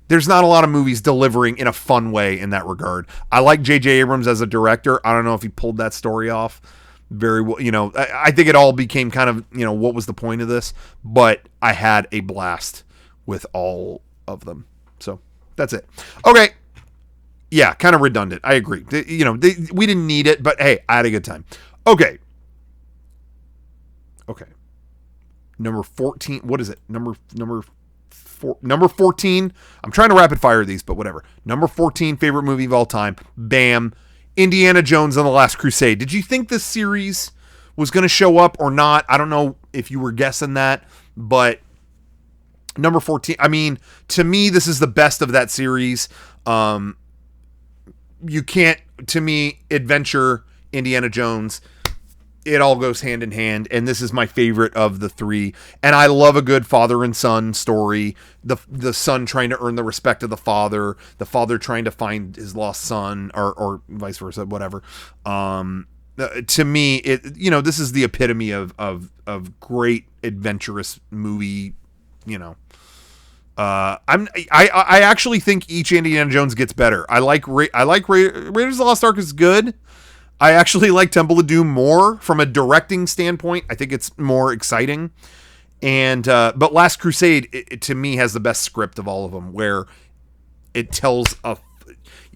There's not a lot of movies delivering in a fun way in that regard. I like J.J. Abrams as a director. I don't know if he pulled that story off very well. I think it all became kind of, what was the point of this? But I had a blast with all of them. So that's it. Okay. Yeah, kind of redundant. I agree. We didn't need it, but hey, I had a good time. Okay. Number 14. What is it? Number 14. I'm trying to rapid fire these, but whatever. Number 14 favorite movie of all time. Bam. Indiana Jones and the Last Crusade. Did you think this series was going to show up or not? I don't know if you were guessing that, but number 14. I mean, to me, this is the best of that series. You can't, to me, adventure, Indiana Jones, it all goes hand in hand, and this is my favorite of the three. And I love a good father and son story. The son trying to earn the respect of the father trying to find his lost son, or vice versa, whatever. To me, this is the epitome of great adventurous movie. I actually think each Indiana Jones gets better. I like Raiders of the Lost Ark is good. I actually like Temple of Doom more from a directing standpoint. I think it's more exciting. And but Last Crusade, it, to me, has the best script of all of them, where it tells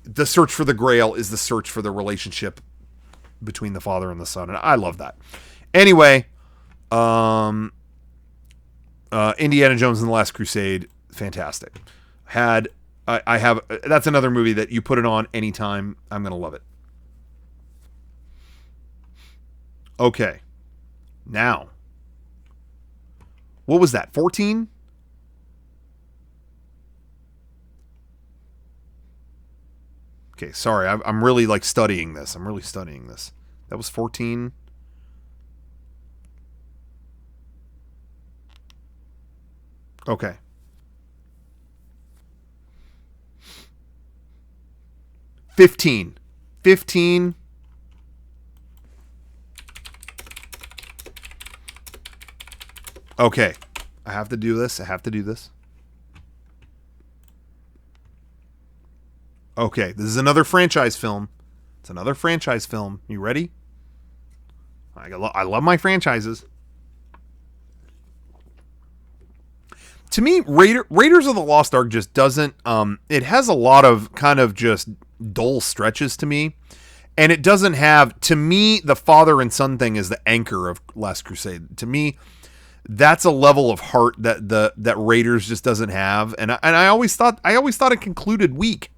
the search for the Grail is the search for the relationship between the father and the son, and I love that. Anyway, Indiana Jones and the Last Crusade, fantastic. I have that's another movie that you put it on anytime, I'm gonna love it. Okay, now, what was that? 14? Okay, sorry, I'm really like studying this. That was 14. Okay. 15. Okay. I have to do this. Okay, this is another franchise film. You ready? I love my franchises. To me, Raiders of the Lost Ark just doesn't... it has a lot of kind of just dull stretches to me. And it doesn't have... To me, the father and son thing is the anchor of Last Crusade. To me, that's a level of heart that Raiders just doesn't have. And I always thought it concluded weak.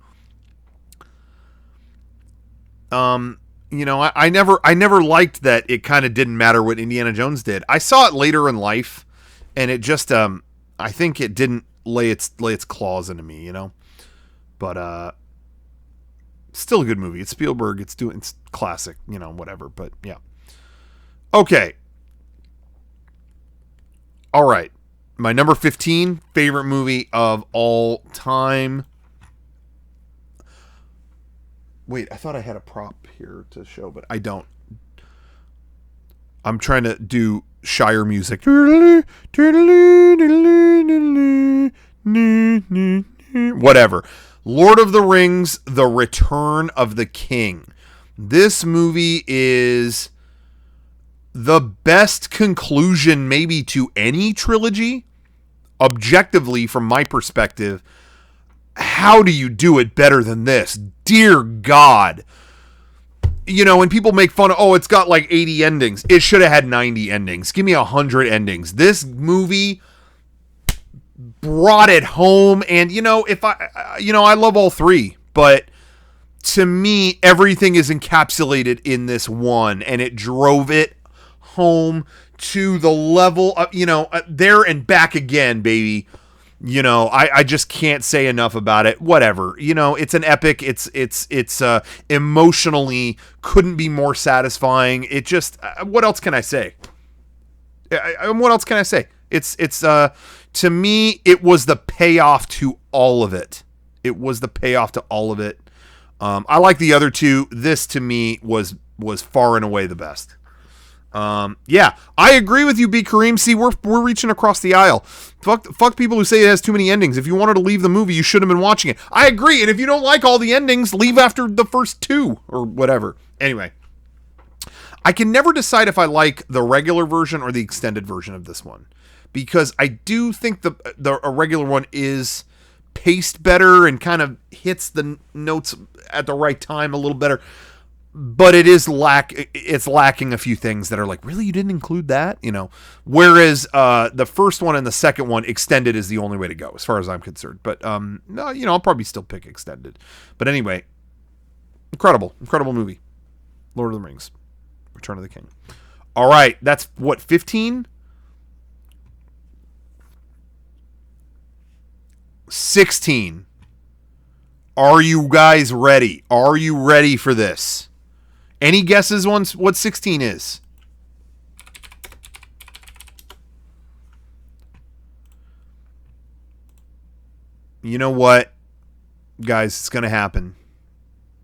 I never liked that it kind of didn't matter what Indiana Jones did. I saw it later in life, and it just I think it didn't lay its claws into me, But still a good movie. It's Spielberg. It's classic, whatever. But yeah. Okay. All right. My number 15 favorite movie of all time. Wait, I thought I had a prop here to show, but I don't. I'm trying to do Shire music. Whatever. Lord of the Rings, The Return of the King. This movie is the best conclusion maybe to any trilogy. Objectively, from my perspective, how do you do it better than this? Dear God. When people make fun of, it's got like 80 endings. It should have had 90 endings. Give me 100 endings. This movie brought it home. And, I love all three. But to me, everything is encapsulated in this one. And it drove it home to the level of, there and back again, baby. I just can't say enough about it. Whatever. It's an epic. It's emotionally couldn't be more satisfying. It just, what else can I say? It's to me, it was the payoff to all of it. I like the other two. This to me was far and away the best. Yeah, I agree with you, B. Kareem. See, we're reaching across the aisle. Fuck people who say it has too many endings. If you wanted to leave the movie, you should have been watching it. I agree, and if you don't like all the endings, leave after the first two, or whatever. Anyway, I can never decide if I like the regular version or the extended version of this one, because I do think the regular one is paced better and kind of hits the notes at the right time a little better. But it's lacking a few things that are like, really, you didn't include that, Whereas the first one and the second one, extended is the only way to go, as far as I'm concerned. But no, I'll probably still pick extended. But anyway, incredible movie, Lord of the Rings, Return of the King. All right, that's what 15, 16. Are you guys ready? Are you ready for this? Any guesses on what 16 is? You know what, guys? It's going to happen.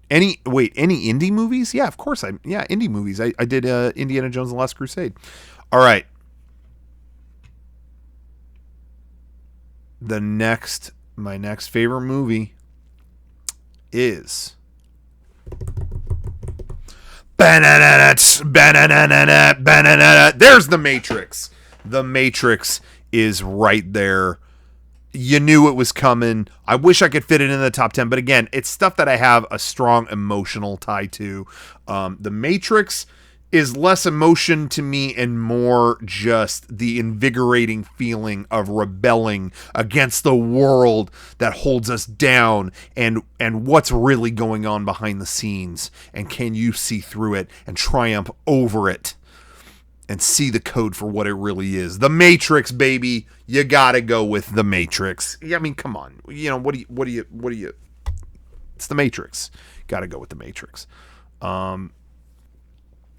Any indie movies? Yeah, of course. Indie movies. I did Indiana Jones and the Last Crusade. All right. My next favorite movie is... There's The Matrix. The Matrix is right there. You knew it was coming. I wish I could fit it in the top 10, but again, it's stuff that I have a strong emotional tie to. The Matrix is less emotion to me and more just the invigorating feeling of rebelling against the world that holds us down, and what's really going on behind the scenes, and can you see through it and triumph over it and see the code for what it really is. The Matrix, baby. You gotta go with the Matrix. Yeah, I mean, come on. What do you it's the Matrix. Gotta go with the Matrix.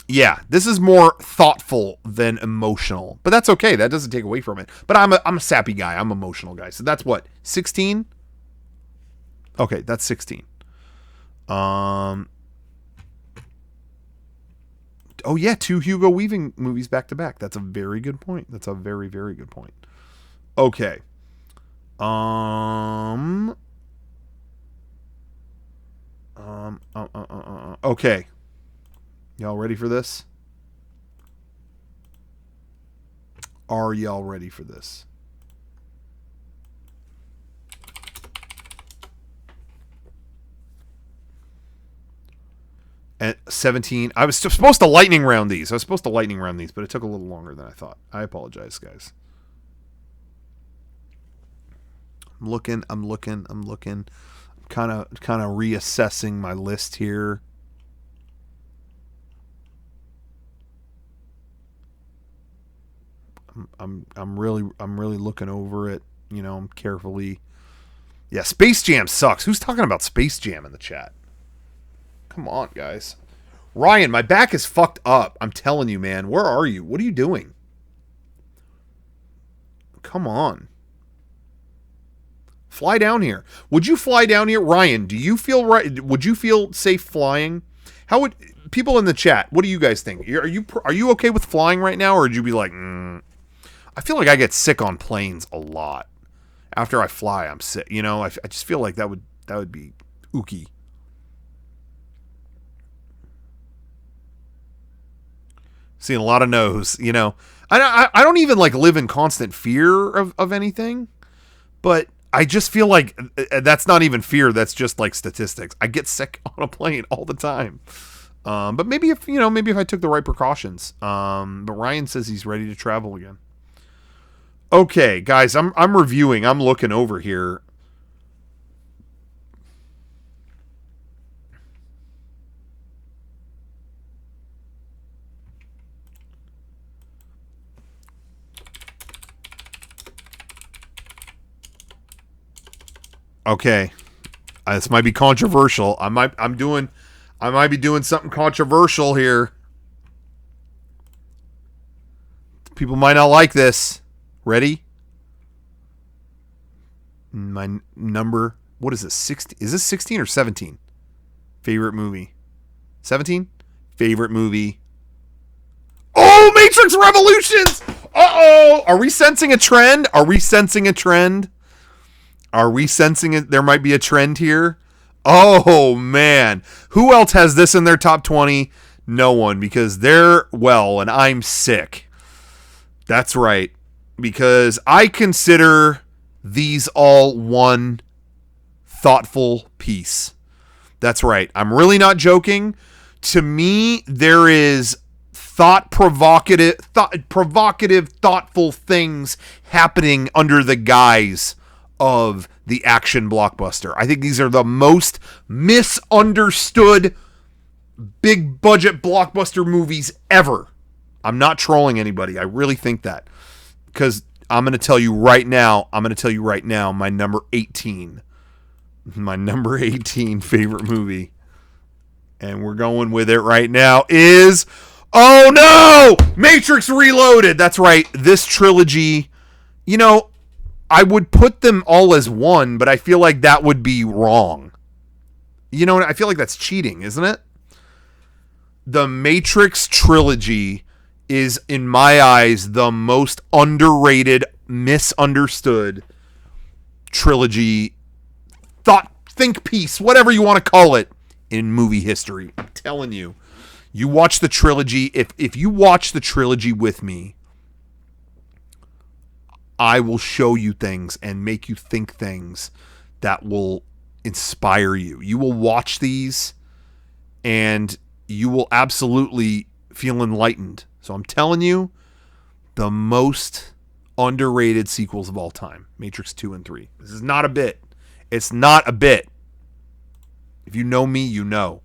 Yeah, this is more thoughtful than emotional, but that's okay. That doesn't take away from it. But I'm a sappy guy. I'm an emotional guy. So that's what, 16? Okay, that's 16. Oh yeah, 2 Hugo Weaving movies back to back. That's a very good point. That's a very, very good point. Okay. Okay. Y'all ready for this? Are y'all ready for this? At 17, I was supposed to lightning round these. But it took a little longer than I thought. I apologize, guys. I'm looking. I'm kind of reassessing my list here. I'm really looking over it, carefully. Yeah, Space Jam sucks. Who's talking about Space Jam in the chat? Come on, guys. Ryan, my back is fucked up. I'm telling you, man. Where are you? What are you doing? Come on. Fly down here. Would you fly down here? Ryan, do you feel right? Would you feel safe flying? How would people in the chat, what do you guys think? Are you okay with flying right now, or would you be like, I feel like I get sick on planes a lot. After I fly, I'm sick. I just feel like that would be ooky. Seeing a lot of no's, I don't even live in constant fear of anything, but I just feel like that's not even fear. That's just statistics. I get sick on a plane all the time. But maybe if I took the right precautions. But Ryan says he's ready to travel again. Okay, guys, I'm reviewing. I'm looking over here. Okay, this might be controversial. I might be doing something controversial here. People might not like this. Ready? My number, what is this? 16? Is this 16 or 17? Favorite movie. 17? Favorite movie. Oh, Matrix Revolutions! Uh-oh! Are we sensing a trend? There might be a trend here? Oh, man. Who else has this in their top 20? No one, because they're well, and I'm sick. That's right. Because I consider these all one thoughtful piece. That's right. I'm really not joking. To me, there is provocative, thoughtful things happening under the guise of the action blockbuster. I think these are the most misunderstood big budget blockbuster movies ever. I'm not trolling anybody. I really think that. Because I'm going to tell you right now, my number 18 favorite movie, and we're going with it right now, is, oh no, Matrix Reloaded. That's right. This trilogy, I would put them all as one, but I feel like that would be wrong. I feel like that's cheating, isn't it? The Matrix Trilogy is, in my eyes, the most underrated, misunderstood trilogy, think piece, whatever you want to call it, in movie history. I'm telling you. You watch the trilogy, if you watch the trilogy with me, I will show you things and make you think things that will inspire you. You will watch these and you will absolutely feel enlightened. So I'm telling you, the most underrated sequels of all time, Matrix 2 and 3. This is not a bit. It's not a bit. If you know me, you know.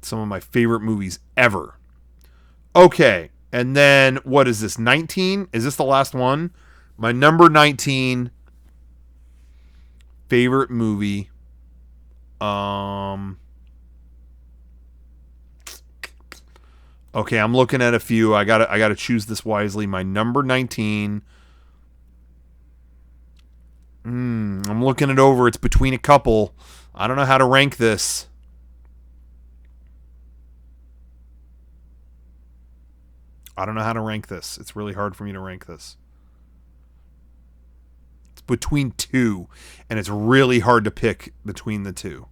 Some of my favorite movies ever. Okay, and then what is this? 19? Is this the last one? My number 19 favorite movie. Okay, I'm looking at a few. I gotta choose this wisely. My number 19. I'm looking it over. It's between a couple. I don't know how to rank this. It's really hard for me to rank this. It's between two, and it's really hard to pick between the two.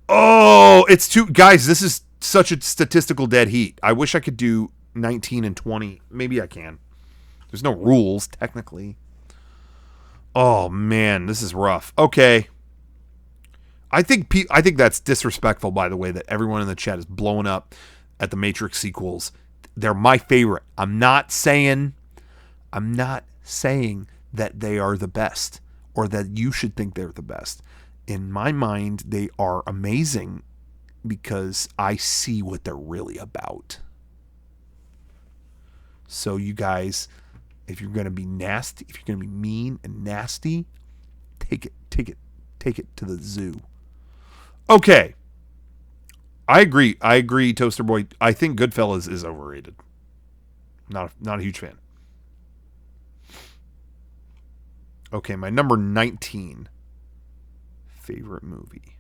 Oh, it's two. Guys, this is such a statistical dead heat. I wish I could do 19 and 20. Maybe I can. There's no rules, technically. Oh, man, this is rough. Okay. I think that's disrespectful, by the way, that everyone in the chat is blowing up at the Matrix sequels. They're my favorite. I'm not saying that they are the best or that you should think they're the best. In my mind, they are amazing because I see what they're really about. So you guys, if you're going to be nasty, if you're going to be mean and nasty, take it to the zoo. Okay. I agree, Toaster Boy. I think Goodfellas is overrated. Not a huge fan. Okay, my number 19 favorite movie.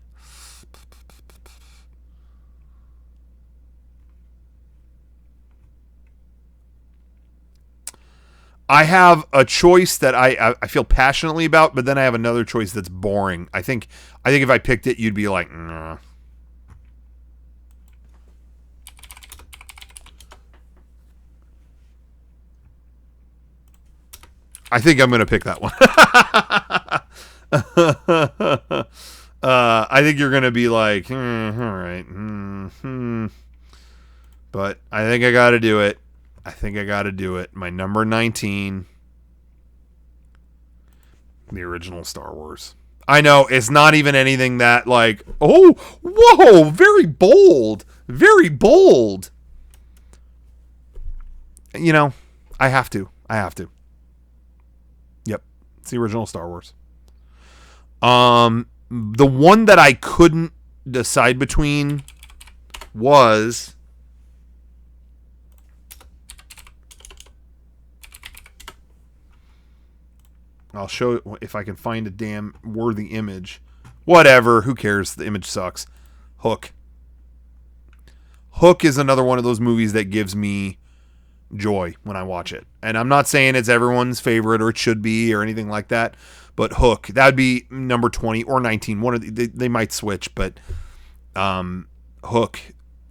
I have a choice that I feel passionately about, but then I have another choice that's boring. I think if I picked it, you'd be like, nah. I think I'm going to pick that one. I think you're going to be like, all right. But I think I got to do it. My number 19. The original Star Wars. I know, it's not even anything that like, oh, whoa, very bold. Very bold. You know, I have to. Yep. It's the original Star Wars. The one that I couldn't decide between was I'll show it if I can find a damn worthy image. Whatever, who cares? The image sucks. Hook. Hook is another one of those movies that gives me joy when I watch it. And I'm not saying it's everyone's favorite or it should be or anything like that, but Hook, that would be number 20 or 19. One of they might switch, but Hook,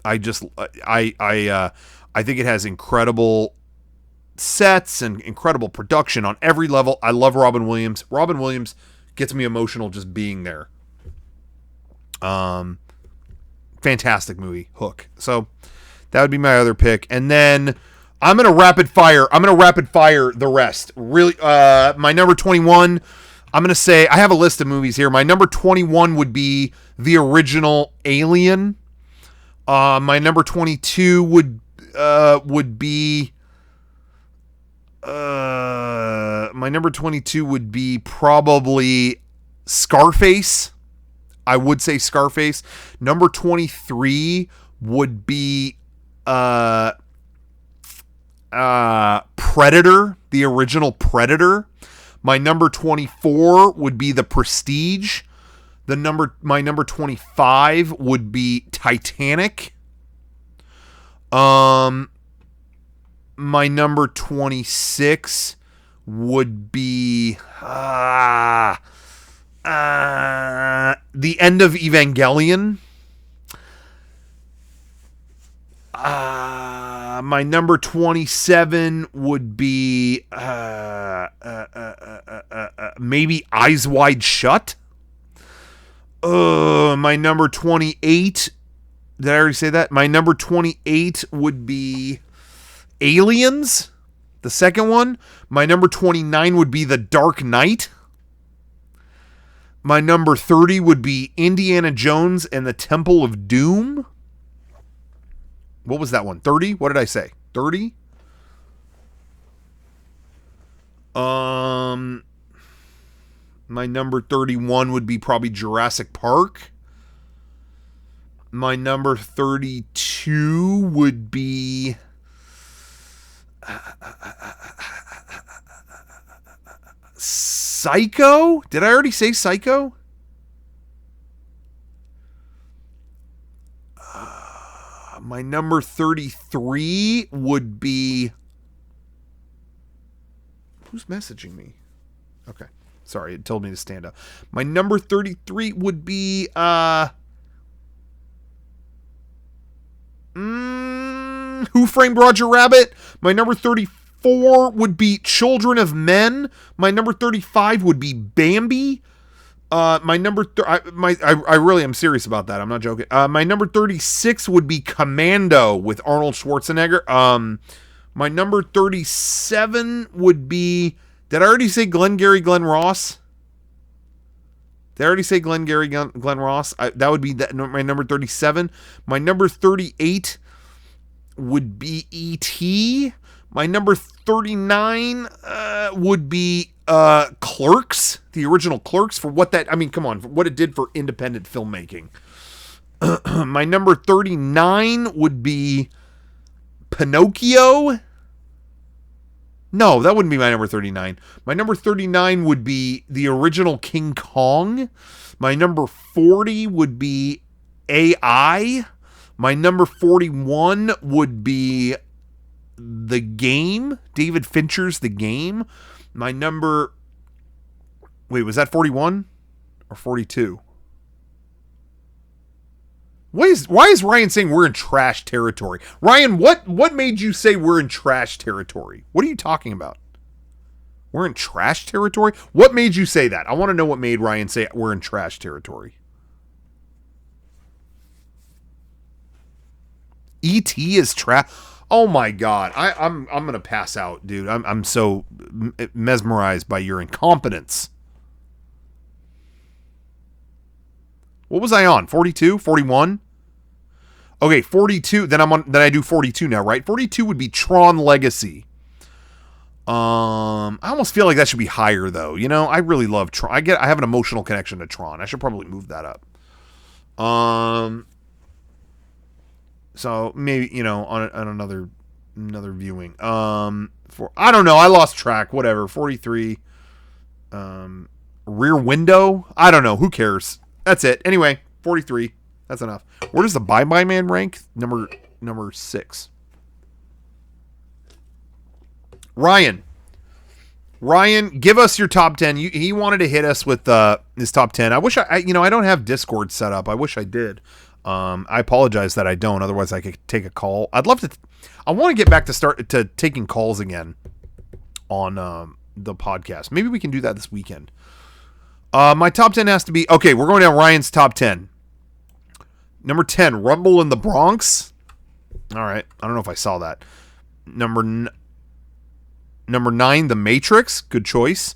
I think it has incredible sets and incredible production on every level. I love Robin Williams. Robin Williams gets me emotional just being there. Fantastic movie, Hook. So that would be my other pick. And then I'm going to rapid fire the rest. Really, my number 21, I'm going to say, I have a list of movies here. My number 21 would be the original Alien. My number 22 would be my number 22 would be probably Scarface. I would say Scarface. Number 23 would be Predator, the original Predator. My number 24 would be The Prestige. My number 25 would be Titanic. My number 26 would be The End of Evangelion. My number 27 would be maybe Eyes Wide Shut. My number 28. Did I already say that? My number 28 would be Aliens, the second one. My number 29 would be The Dark Knight. My number 30 would be Indiana Jones and the Temple of Doom. What was that one? 30? What did I say? 30? My number 31 would be probably Jurassic Park. My number 32 would be Psycho? Did I already say Psycho? My number 33 would be... Who's messaging me? Okay. Sorry, it told me to stand up. My number 33 would be... Who Framed Roger Rabbit? My number 34 would be Children of Men. My number 35 would be Bambi. My number... I really am serious about that. I'm not joking. My number 36 would be Commando with Arnold Schwarzenegger. My number 37 would be... Did I already say Glengarry Glen Ross? Did I already say Glengarry Glen Ross? That would be my number 37. My number 38 would be E.T. My number 39 would be Clerks, the original Clerks, for what that... I mean, come on, for what it did for independent filmmaking. My number 39 would be Pinocchio. No, that wouldn't be my number 39. My number 39 would be the original King Kong. My number 40 would be AI. My number 41 would be The Game. David Fincher's The Game. My number... Wait, was that 41 or 42? Why is Ryan saying we're in trash territory? Ryan, what made you say we're in trash territory? What are you talking about? We're in trash territory? What made you say that? I want to know what made Ryan say we're in trash territory. E.T. is trash. Oh my God. I'm going to pass out, dude. I'm so mesmerized by your incompetence. What was I on? 42? 41? Okay, 42. Then I do 42 now, right? 42 would be Tron Legacy. I almost feel like that should be higher though. You know, I really love Tron. I have an emotional connection to Tron. I should probably move that up. So maybe, you know, on another viewing. I don't know. I lost track. Whatever. 43. Rear Window. I don't know. Who cares? That's it. Anyway, 43. That's enough. Where does the Bye Bye Man rank? Number 6. Ryan, give us your top 10. He wanted to hit us with his top 10. I wish I don't have Discord set up. I wish I did. I apologize that I don't. Otherwise, I could take a call. I'd love to. I want to get back to taking calls again on the podcast. Maybe we can do that this weekend. My top 10 has to be... Okay, we're going down Ryan's top 10. Number 10, Rumble in the Bronx. All right. I don't know if I saw that. Number 9, The Matrix. Good choice.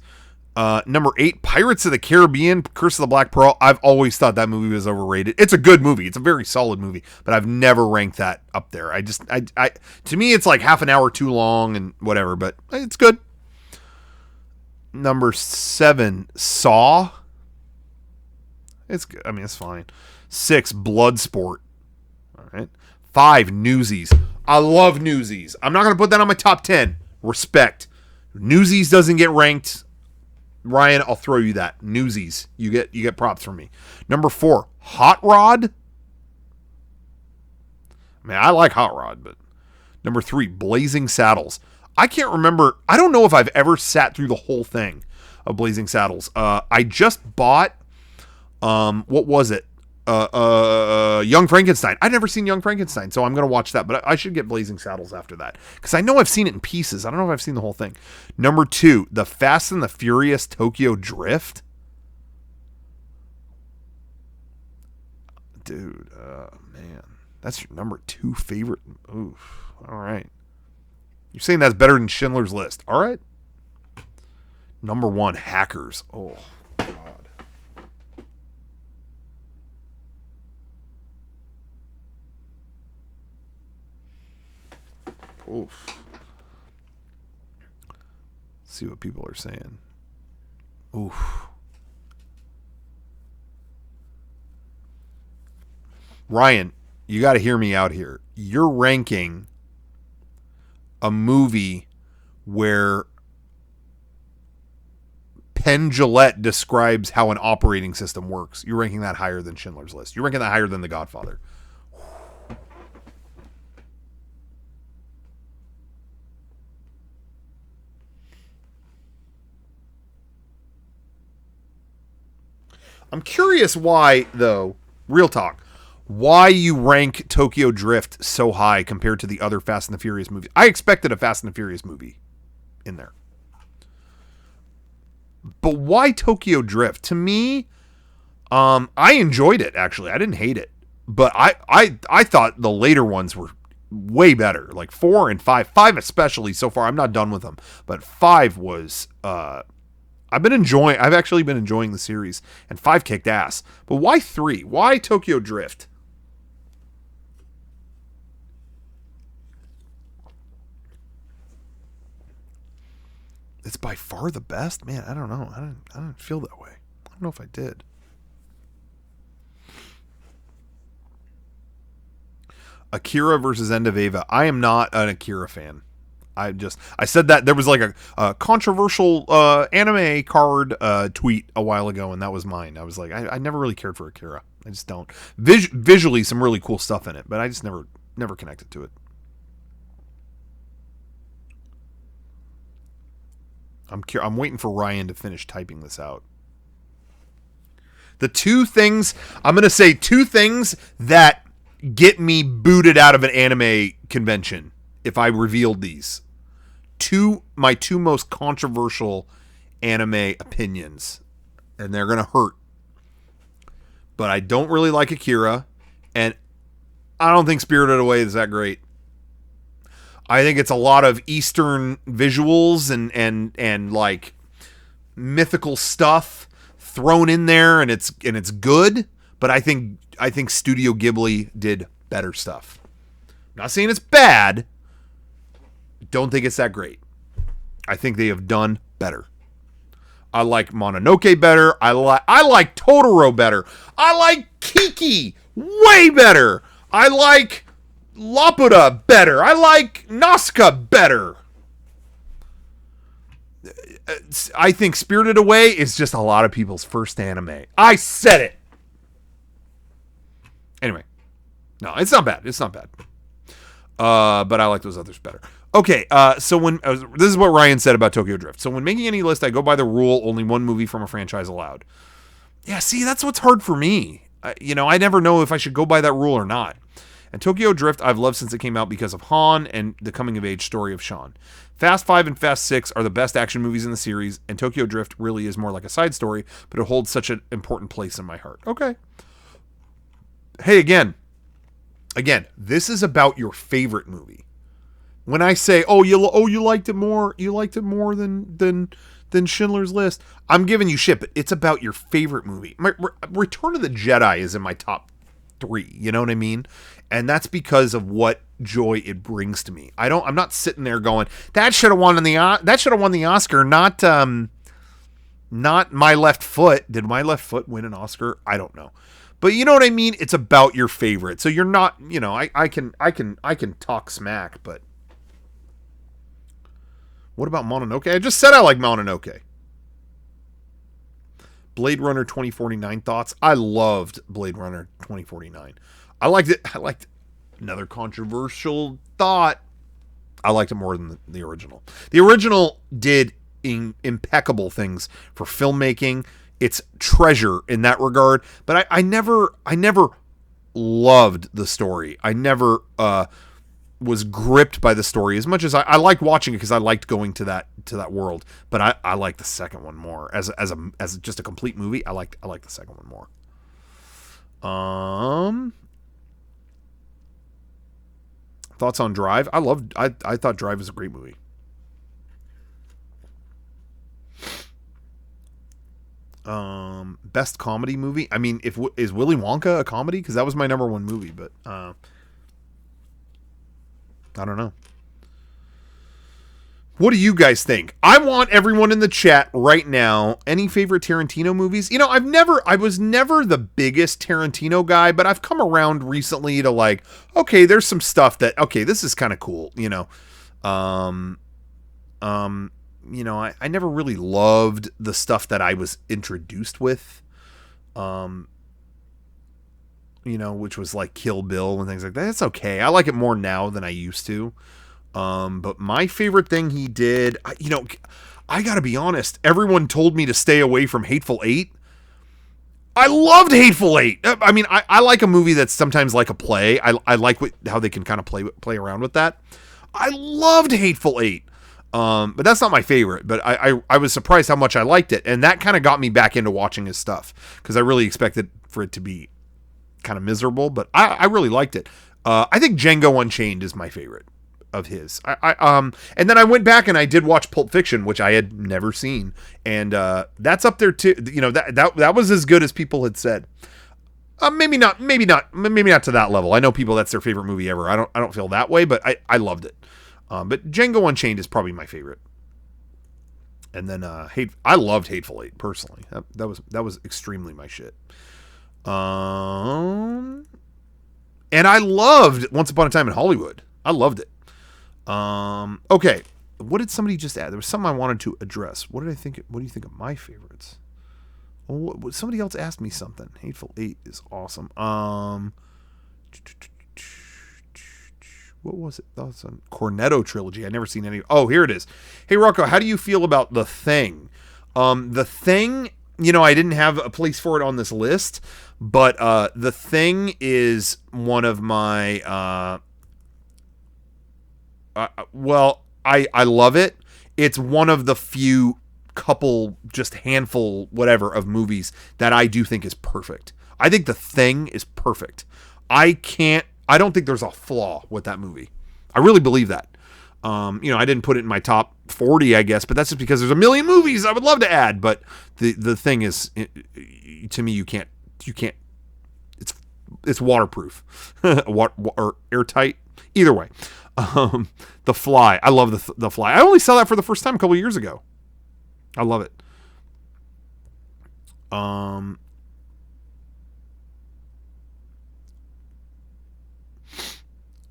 Number 8, Pirates of the Caribbean, Curse of the Black Pearl. I've always thought that movie was overrated. It's a good movie. It's a very solid movie, but I've never ranked that up there. To me, it's like half an hour too long and whatever, but it's good. Number 7, Saw. It's good. I mean, it's fine. 6, Bloodsport. All right. 5, Newsies. I love Newsies. I'm not going to put that on my top 10. Respect. Newsies doesn't get ranked. Ryan, I'll throw you that. Newsies. You get props from me. Number 4, Hot Rod. I mean, I like Hot Rod, but... Number 3, Blazing Saddles. I can't remember. I don't know if I've ever sat through the whole thing of Blazing Saddles. I just bought, what was it? Young Frankenstein. I've never seen Young Frankenstein, so I'm going to watch that. But I should get Blazing Saddles after that, because I know I've seen it in pieces. I don't know if I've seen the whole thing. Number 2, The Fast and the Furious Tokyo Drift. Dude, man, that's your number 2 favorite. Oof. All right. You're saying that's better than Schindler's List. All right. Number 1, Hackers. Oh, God. Oof. Let's see what people are saying. Oof. Ryan, you got to hear me out here. You're ranking a movie where Penn Jillette describes how an operating system works. You're ranking that higher than Schindler's List. You're ranking that higher than The Godfather. I'm curious why, though, real talk, why you rank Tokyo Drift so high compared to the other Fast and the Furious movies. I expected a Fast and the Furious movie in there. But why Tokyo Drift? To me, I enjoyed it, actually. I didn't hate it. But I thought the later ones were way better. Like 4 and 5. 5 especially so far. I'm not done with them. But 5 was... I've actually been enjoying the series. And 5 kicked ass. But why 3? Why Tokyo Drift? It's by far the best? Man, I don't know. I don't feel that way. I don't know if I did. Akira versus End of Eva. I am not an Akira fan. I said that there was like a controversial anime card tweet a while ago, and that was mine. I was like, I never really cared for Akira. I just don't. Visually, some really cool stuff in it, but I just never connected to it. I'm waiting for Ryan to finish typing this out. The 2 things, I'm going to say 2 things that get me booted out of an anime convention if I revealed these. My 2 most controversial anime opinions, and they're going to hurt. But I don't really like Akira, and I don't think Spirited Away is that great. I think it's a lot of Eastern visuals and like mythical stuff thrown in there, and it's good. But I think Studio Ghibli did better stuff. I'm not saying it's bad. Don't think it's that great. I think they have done better. I like Mononoke better. I like Totoro better. I like Kiki way better. I like Laputa better. I like Nazca better. I think Spirited Away is just a lot of people's first anime. I said it. Anyway. No, it's not bad. It's not bad. But I like those others better. Okay, so when this is what Ryan said about Tokyo Drift. So when making any list, I go by the rule, only one movie from a franchise allowed. Yeah, see, that's what's hard for me. I never know if I should go by that rule or not. And Tokyo Drift I've loved since it came out because of Han and the coming-of-age story of Sean. Fast 5 and Fast 6 are the best action movies in the series, and Tokyo Drift really is more like a side story, but it holds such an important place in my heart. Okay. Hey, again, this is about your favorite movie. When I say, you liked it more than Schindler's List, I'm giving you shit, but it's about your favorite movie. Return of the Jedi is in my top 3, you know what I mean? And that's because of what joy it brings to me. I'm not sitting there going, that should have won the Oscar, not My Left Foot. Did My Left Foot win an Oscar? I don't know. But you know what I mean? It's about your favorite. So you're not, I can talk smack, but what about Mononoke? I just said I like Mononoke. Blade Runner 2049 thoughts. I loved Blade Runner 2049. I liked it. I liked another controversial thought. I liked it more than the original. The original did impeccable things for filmmaking. it's treasure in that regard. But I never loved the story. I never was gripped by the story as much as I liked watching it because I liked going to that world. But I like the second one more as just a complete movie. I like the second one more. Thoughts on Drive? I thought Drive was a great movie. Best comedy movie? I mean, is Willy Wonka a comedy? Because that was my number one movie, but I don't know. What do you guys think? I want everyone in the chat right now. Any favorite Tarantino movies? You know, I was never the biggest Tarantino guy, but I've come around recently to like, okay, there's some stuff that, okay, this is kind of cool. You know, you know, I never really loved the stuff that I was introduced with, you know, which was like Kill Bill and things like that. It's okay. I like it more now than I used to. But my favorite thing he did, you know, I gotta be honest, everyone told me to stay away from Hateful Eight. I loved Hateful Eight. I mean, I like a movie that's sometimes like a play. I like how they can kind of play around with that. I loved Hateful Eight. But that's not my favorite, but I was surprised how much I liked it. And that kind of got me back into watching his stuff because I really expected for it to be kind of miserable, but I really liked it. I think Django Unchained is my favorite of his. And then I went back and I did watch Pulp Fiction, which I had never seen. And, that's up there too. You know, that was as good as people had said. Maybe not to that level. I know people, that's their favorite movie ever. I don't feel that way, but I loved it. But Django Unchained is probably my favorite. And then I loved Hateful Eight personally. That was extremely my shit. And I loved Once Upon a Time in Hollywood. I loved it. Okay. What did somebody just add? There was something I wanted to address. What do you think of my favorites? Oh, somebody else asked me something. Hateful Eight is awesome. What was it? That was a Cornetto trilogy. I never seen any. Oh, here it is. Hey, Rocco, how do you feel about The Thing? The Thing, you know, I didn't have a place for it on this list, but The Thing is one of my. Well, I love it. It's one of the few couple, just handful, whatever, of movies that I do think is perfect. I think The Thing is perfect. I don't think there's a flaw with that movie. I really believe that. You know, I didn't put it in my top 40, I guess, but that's just because there's a million movies I would love to add. But the thing is, to me, you can't. It's waterproof, or airtight. Either way, The Fly. I love the Fly. I only saw that for the first time a couple of years ago. I love it.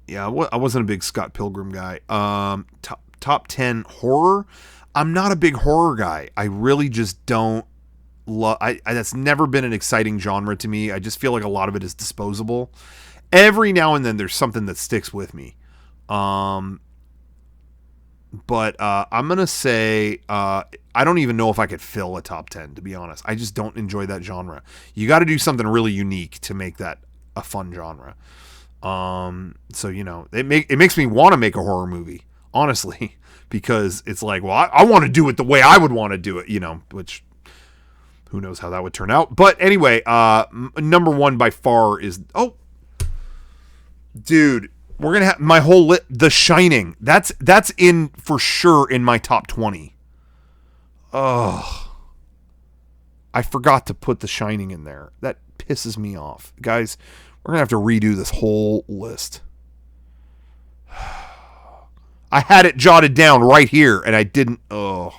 Yeah, I wasn't a big Scott Pilgrim guy. Top 10 horror. I'm not a big horror guy. I really just don't love. That's never been an exciting genre to me. I just feel like a lot of it is disposable. Every now and then there's something that sticks with me. But I'm gonna say I don't even know if I could fill a top 10, to be honest. I just don't enjoy that genre. You got to do something really unique to make that a fun genre. So, you know, it makes me want to make a horror movie, honestly, because it's like, well, I want to do it the way I would want to do it, you know, which who knows how that would turn out. But anyway, number one by far is, dude, we're going to have my whole The Shining. That's in for sure in my top 20. Oh, I forgot to put The Shining in there. That pisses me off, guys. We're going to have to redo this whole list. I had it jotted down right here, and I didn't. Oh.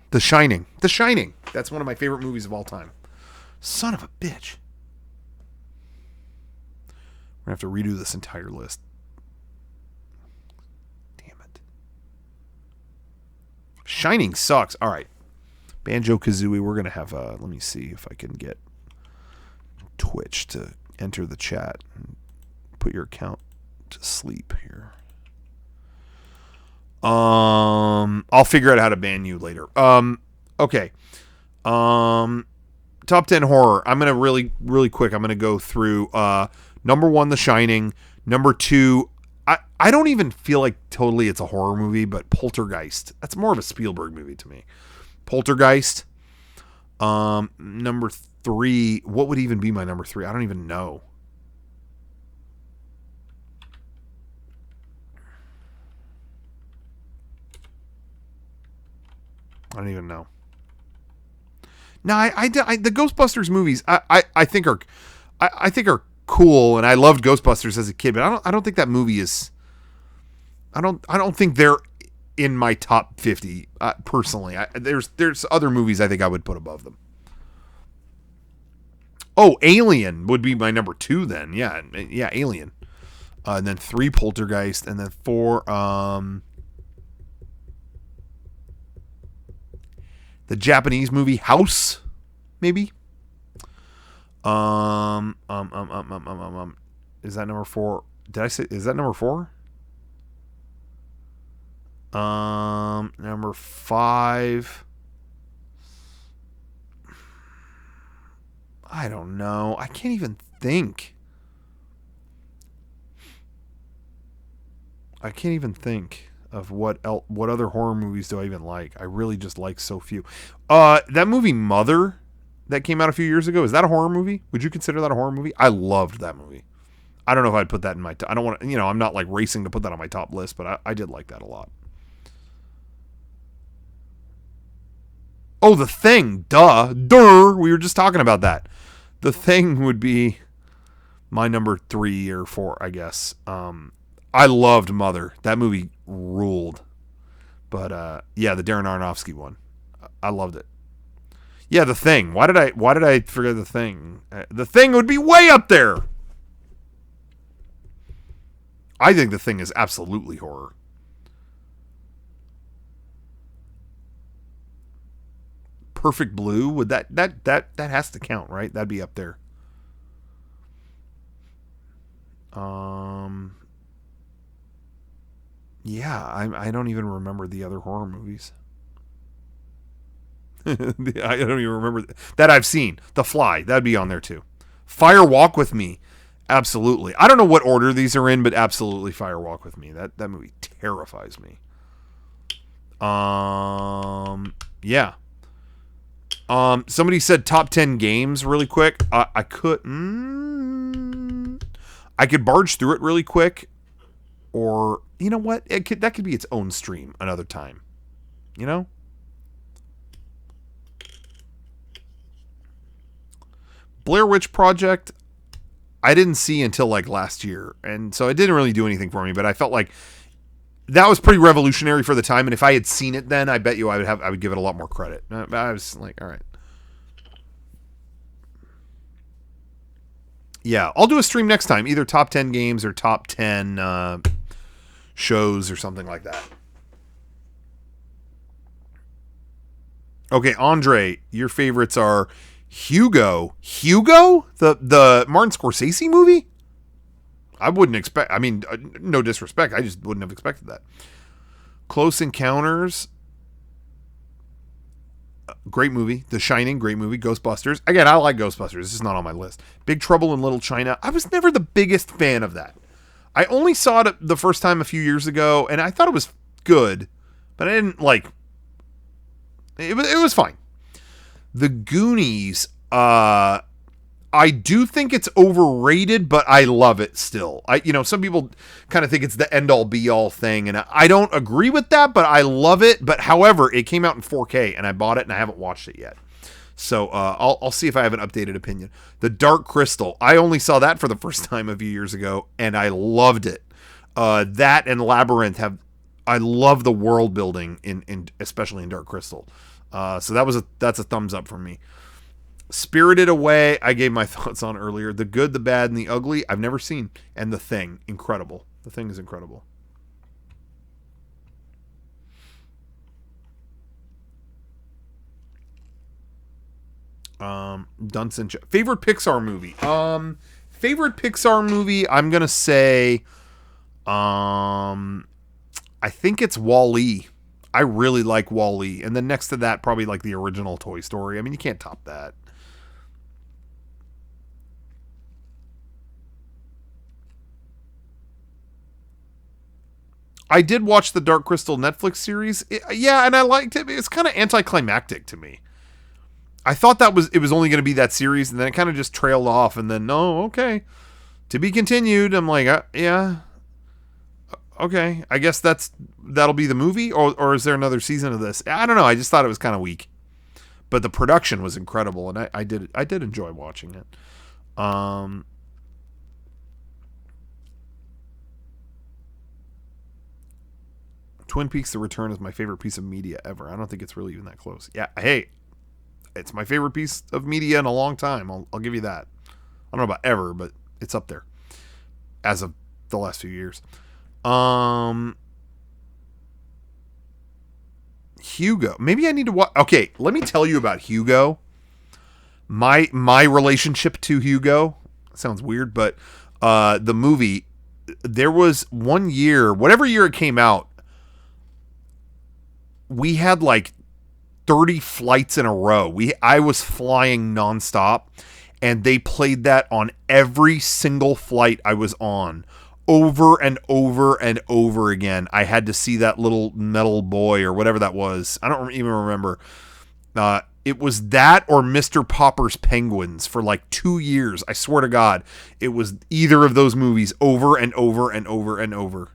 The Shining. The Shining. That's one of my favorite movies of all time. Son of a bitch. We're going to have to redo this entire list. Damn it. Shining sucks. All right. Banjo-Kazooie, we're going to have, let me see if I can get Twitch to enter the chat and put your account to sleep here. I'll I'll figure out how to ban you later. Okay. Top 10 horror. I'm gonna really quick. I'm gonna go through. Number 1, The Shining. Number 2, I don't even feel like totally it's a horror movie, but Poltergeist. That's more of a Spielberg movie to me. Poltergeist. Number 3. What would even be my number 3? I don't even know. I don't even know. No, the Ghostbusters movies I think are cool, and I loved Ghostbusters as a kid, but I don't think that movie is. I don't think they're in my top 50 personally. There's other movies I think I would put above them. Oh, Alien would be my number 2 then. Yeah, Alien. And then 3, Poltergeist, and then 4, the Japanese movie House, maybe. Is that number 4? Did I say, is that number 4? Number 5. I don't know. I can't even think. Of what other horror movies do I even like. I really just like so few. That movie Mother that came out a few years ago, is that a horror movie? Would you consider that a horror movie? I loved that movie. I don't know if I'd put that in my I don't want to, I'm not like racing to put that on my top list, but I did like that a lot. Oh, The Thing. Duh. We were just talking about that. The Thing would be my number 3 or 4, I guess. I loved Mother. That movie ruled. But yeah, the Darren Aronofsky one. I loved it. Yeah, The Thing. Why did I forget The Thing? The Thing would be way up there. I think The Thing is absolutely horror. Perfect Blue, would that has to count, right? That'd be up there. Yeah, I don't even remember the other horror movies. I don't even remember that I've seen. The Fly, that'd be on there too. Fire Walk with Me, absolutely. I don't know what order these are in, but absolutely Fire Walk with Me. That movie terrifies me. Yeah. Somebody said top 10 games really quick. I could barge through it really quick, or you know what? That could be its own stream another time. Blair Witch Project, I didn't see until like last year, and so it didn't really do anything for me. But I felt like that was pretty revolutionary for the time, and if I had seen it then, I bet you I would give it a lot more credit. I was like, all right. Yeah, I'll do a stream next time, either top 10 games or top 10 shows or something like that. Okay, Andre, your favorites are Hugo. Hugo? The Martin Scorsese movie? I wouldn't expect, no disrespect, I just wouldn't have expected that. Close Encounters, great movie. The Shining, great movie. Ghostbusters, again, I like Ghostbusters. This is not on my list. Big Trouble in Little China, I was never the biggest fan of that. I only saw it the first time a few years ago, and I thought it was good, but I didn't like it. It was fine. The Goonies, I do think it's overrated, but I love it still. Some people kind of think it's the end all be all thing, and I don't agree with that, but I love it. But however, it came out in 4K, and I bought it, and I haven't watched it yet. So I'll see if I have an updated opinion. The Dark Crystal, I only saw that for the first time a few years ago, and I loved it. That and Labyrinth I love the world building in especially in Dark Crystal. So that's a thumbs up from me. Spirited Away, I gave my thoughts on earlier. The Good, the Bad, and the Ugly, I've never seen. And The Thing, incredible. The Thing is incredible. Dunson. Favorite Pixar movie? Favorite Pixar movie, I'm gonna say, I think it's Wall-E. I really like Wall-E. And then next to that, probably like the original Toy Story. I mean, you can't top that. I did watch the Dark Crystal Netflix series. Yeah, and I liked it. It's kind of anticlimactic to me. I thought it was only going to be that series, and then it kind of just trailed off, and then, no, okay. To be continued. I'm like, yeah. Okay. I guess that'll be the movie, or is there another season of this? I don't know. I just thought it was kind of weak. But the production was incredible, and I did enjoy watching it. Twin Peaks: The Return is my favorite piece of media ever. I don't think it's really even that close. Yeah, hey, it's my favorite piece of media in a long time. I'll give you that. I don't know about ever, but it's up there as of the last few years. Hugo. Maybe I need to watch. Okay, let me tell you about Hugo. My relationship to Hugo. Sounds weird, but the movie. There was one year, whatever year it came out, we had like 30 flights in a row. I was flying nonstop, and they played that on every single flight I was on, over and over and over again. I had to see that little metal boy or whatever that was. I don't even remember. It was that or Mr. Popper's Penguins for like 2 years. I swear to God, it was either of those movies over and over and over and over.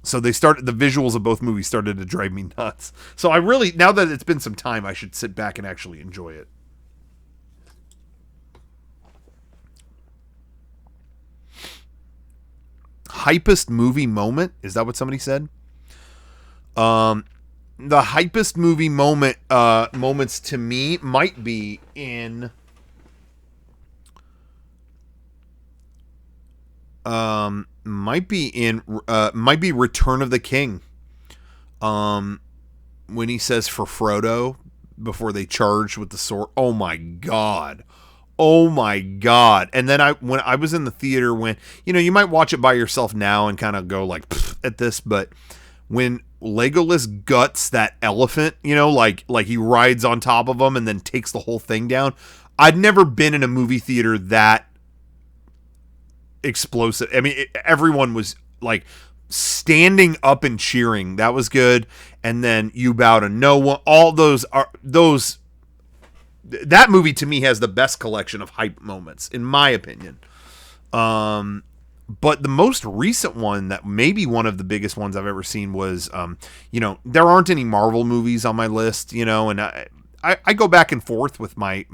So the visuals of both movies started to drive me nuts. So I really, now that it's been some time, I should sit back and actually enjoy it. Hypest movie moment? Is that what somebody said? The hypest movie moments to me might be in might be Return of the King. When he says for Frodo before they charge with the sword. Oh my God. Oh my God. And then when I was in the theater, when, you might watch it by yourself now and kind of go like at this, but when Legolas guts that elephant, like he rides on top of him and then takes the whole thing down. I'd never been in a movie theater that explosive. I mean, everyone was like standing up and cheering. That was good. And then You Bow to No One. All those. That movie to me has the best collection of hype moments, in my opinion. But the most recent one, that may be one of the biggest ones I've ever seen, was, there aren't any Marvel movies on my list, and I go back and forth with my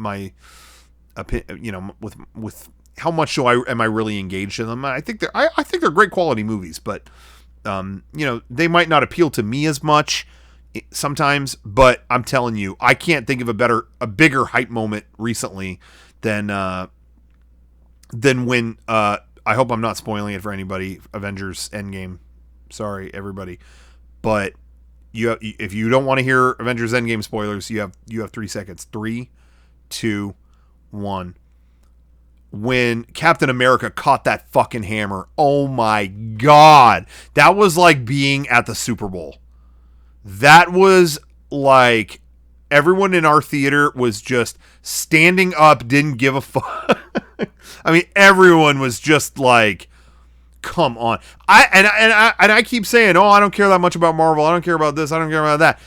with how much am I really engaged in them. I think they're great quality movies, but they might not appeal to me as much sometimes, but I'm telling you, I can't think of a bigger hype moment recently than when I hope I'm not spoiling it for anybody. Avengers Endgame. Sorry, everybody, but if you don't want to hear Avengers Endgame spoilers, you have 3 seconds. 3, 2, 1. When Captain America caught that fucking hammer, oh my God, that was like being at the Super Bowl. That was like everyone in our theater was just standing up, didn't give a fuck. I mean, everyone was just like, come on. I keep saying, I don't care that much about Marvel. I don't care about this. I don't care about that.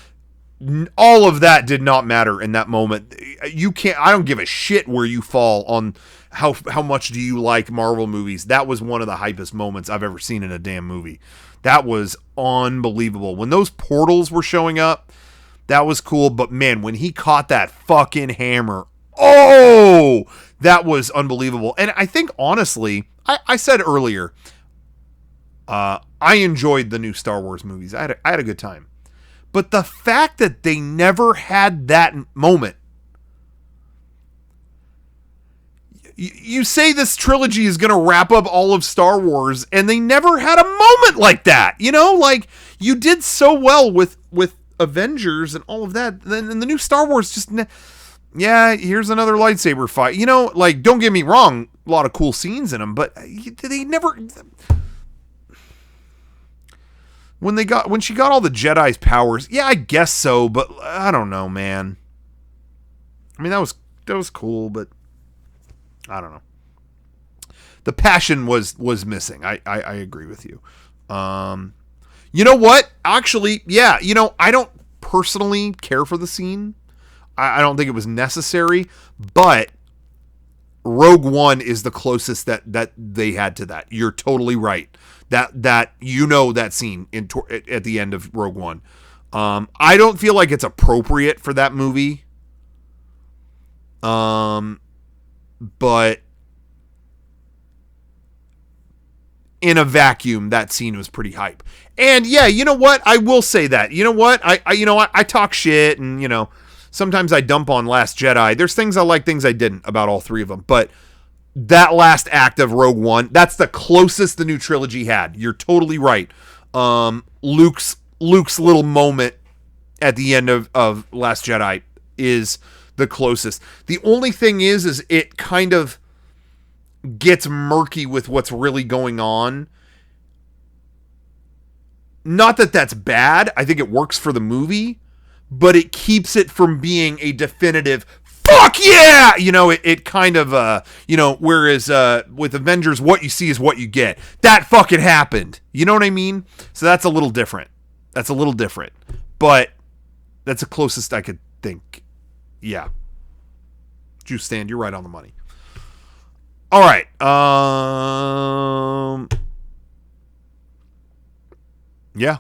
All of that did not matter in that moment. I don't give a shit where you fall on how much do you like Marvel movies. That was one of the hypest moments I've ever seen in a damn movie. That was unbelievable. When those portals were showing up, that was cool. But man, when he caught that fucking hammer, that was unbelievable. And I think, honestly, I said earlier, I enjoyed the new Star Wars movies. I had a good time. But the fact that they never had that moment. You say this trilogy is going to wrap up all of Star Wars, and they never had a moment like that. Like, you did so well with Avengers and all of that. Then the new Star Wars just... here's another lightsaber fight. Like, don't get me wrong, a lot of cool scenes in them, but they never... when she got all the Jedi's powers, yeah, I guess so, but I don't know, man. I mean, that was cool, but I don't know. The passion was missing. I agree with you. You know what? Actually, yeah, I don't personally care for the scene. I don't think it was necessary, but Rogue One is the closest that they had to that. You're totally right. That that scene at the end of Rogue One. I don't feel like it's appropriate for that movie. But in a vacuum, that scene was pretty hype. And yeah, you know what? I will say that. You know what? I talk shit, and sometimes I dump on Last Jedi. There's things I like, things I didn't about all three of them. But that last act of Rogue One, that's the closest the new trilogy had. You're totally right. Luke's little moment at the end of Last Jedi is the closest. The only thing is it kind of gets murky with what's really going on. Not that that's bad. I think it works for the movie, but it keeps it from being a definitive fuck yeah! It kind of, whereas with Avengers, what you see is what you get. That fucking happened. You know what I mean? So that's a little different. But that's the closest I could think. Yeah. Juice Stand, you're right on the money. All right. Yeah.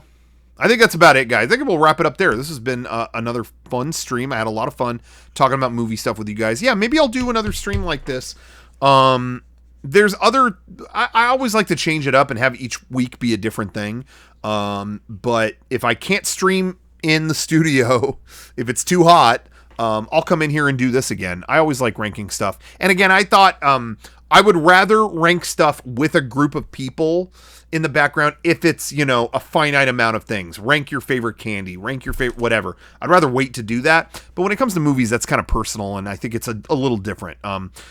I think that's about it, guys. I think we'll wrap it up there. This has been another fun stream. I had a lot of fun talking about movie stuff with you guys. Yeah, maybe I'll do another stream like this. There's other... I always like to change it up and have each week be a different thing. But if I can't stream in the studio, if it's too hot, I'll come in here and do this again. I always like ranking stuff. And again, I thought I would rather rank stuff with a group of people in the background if it's, a finite amount of things. Rank your favorite candy, rank your favorite whatever. I'd rather wait to do that. But when it comes to movies, that's kind of personal, and I think it's a little different.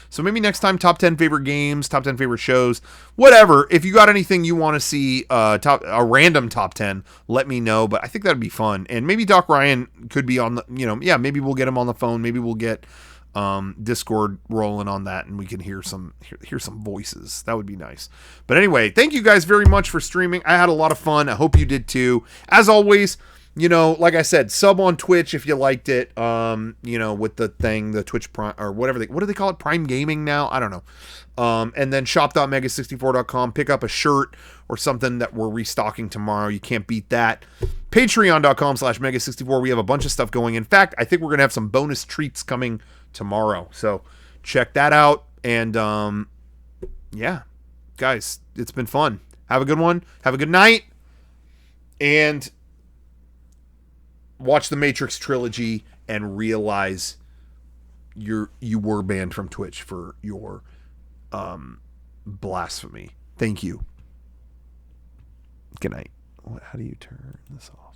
So maybe next time, top 10 favorite games, top 10 favorite shows, whatever. If you got anything you want to see, a random top 10, let me know. But I think that'd be fun. And maybe Doc Ryan could be on the, maybe we'll get him on the phone. Maybe we'll get Discord rolling on that, and we can hear some voices. That would be nice. But anyway, thank you guys very much for streaming. I had a lot of fun. I hope you did too. As always, like I said, sub on Twitch if you liked it. With the Twitch Prime, or whatever what do they call it? Prime Gaming now? I don't know. And then shop.mega64.com. Pick up a shirt or something that we're restocking tomorrow. You can't beat that. Patreon.com/mega64. We have a bunch of stuff going. In fact, I think we're going to have some bonus treats coming tomorrow. So check that out. And yeah, guys, it's been fun. Have a good one. Have a good night. And watch the Matrix Trilogy and realize you were banned from Twitch for your blasphemy. Thank you. Good night. How do you turn this off?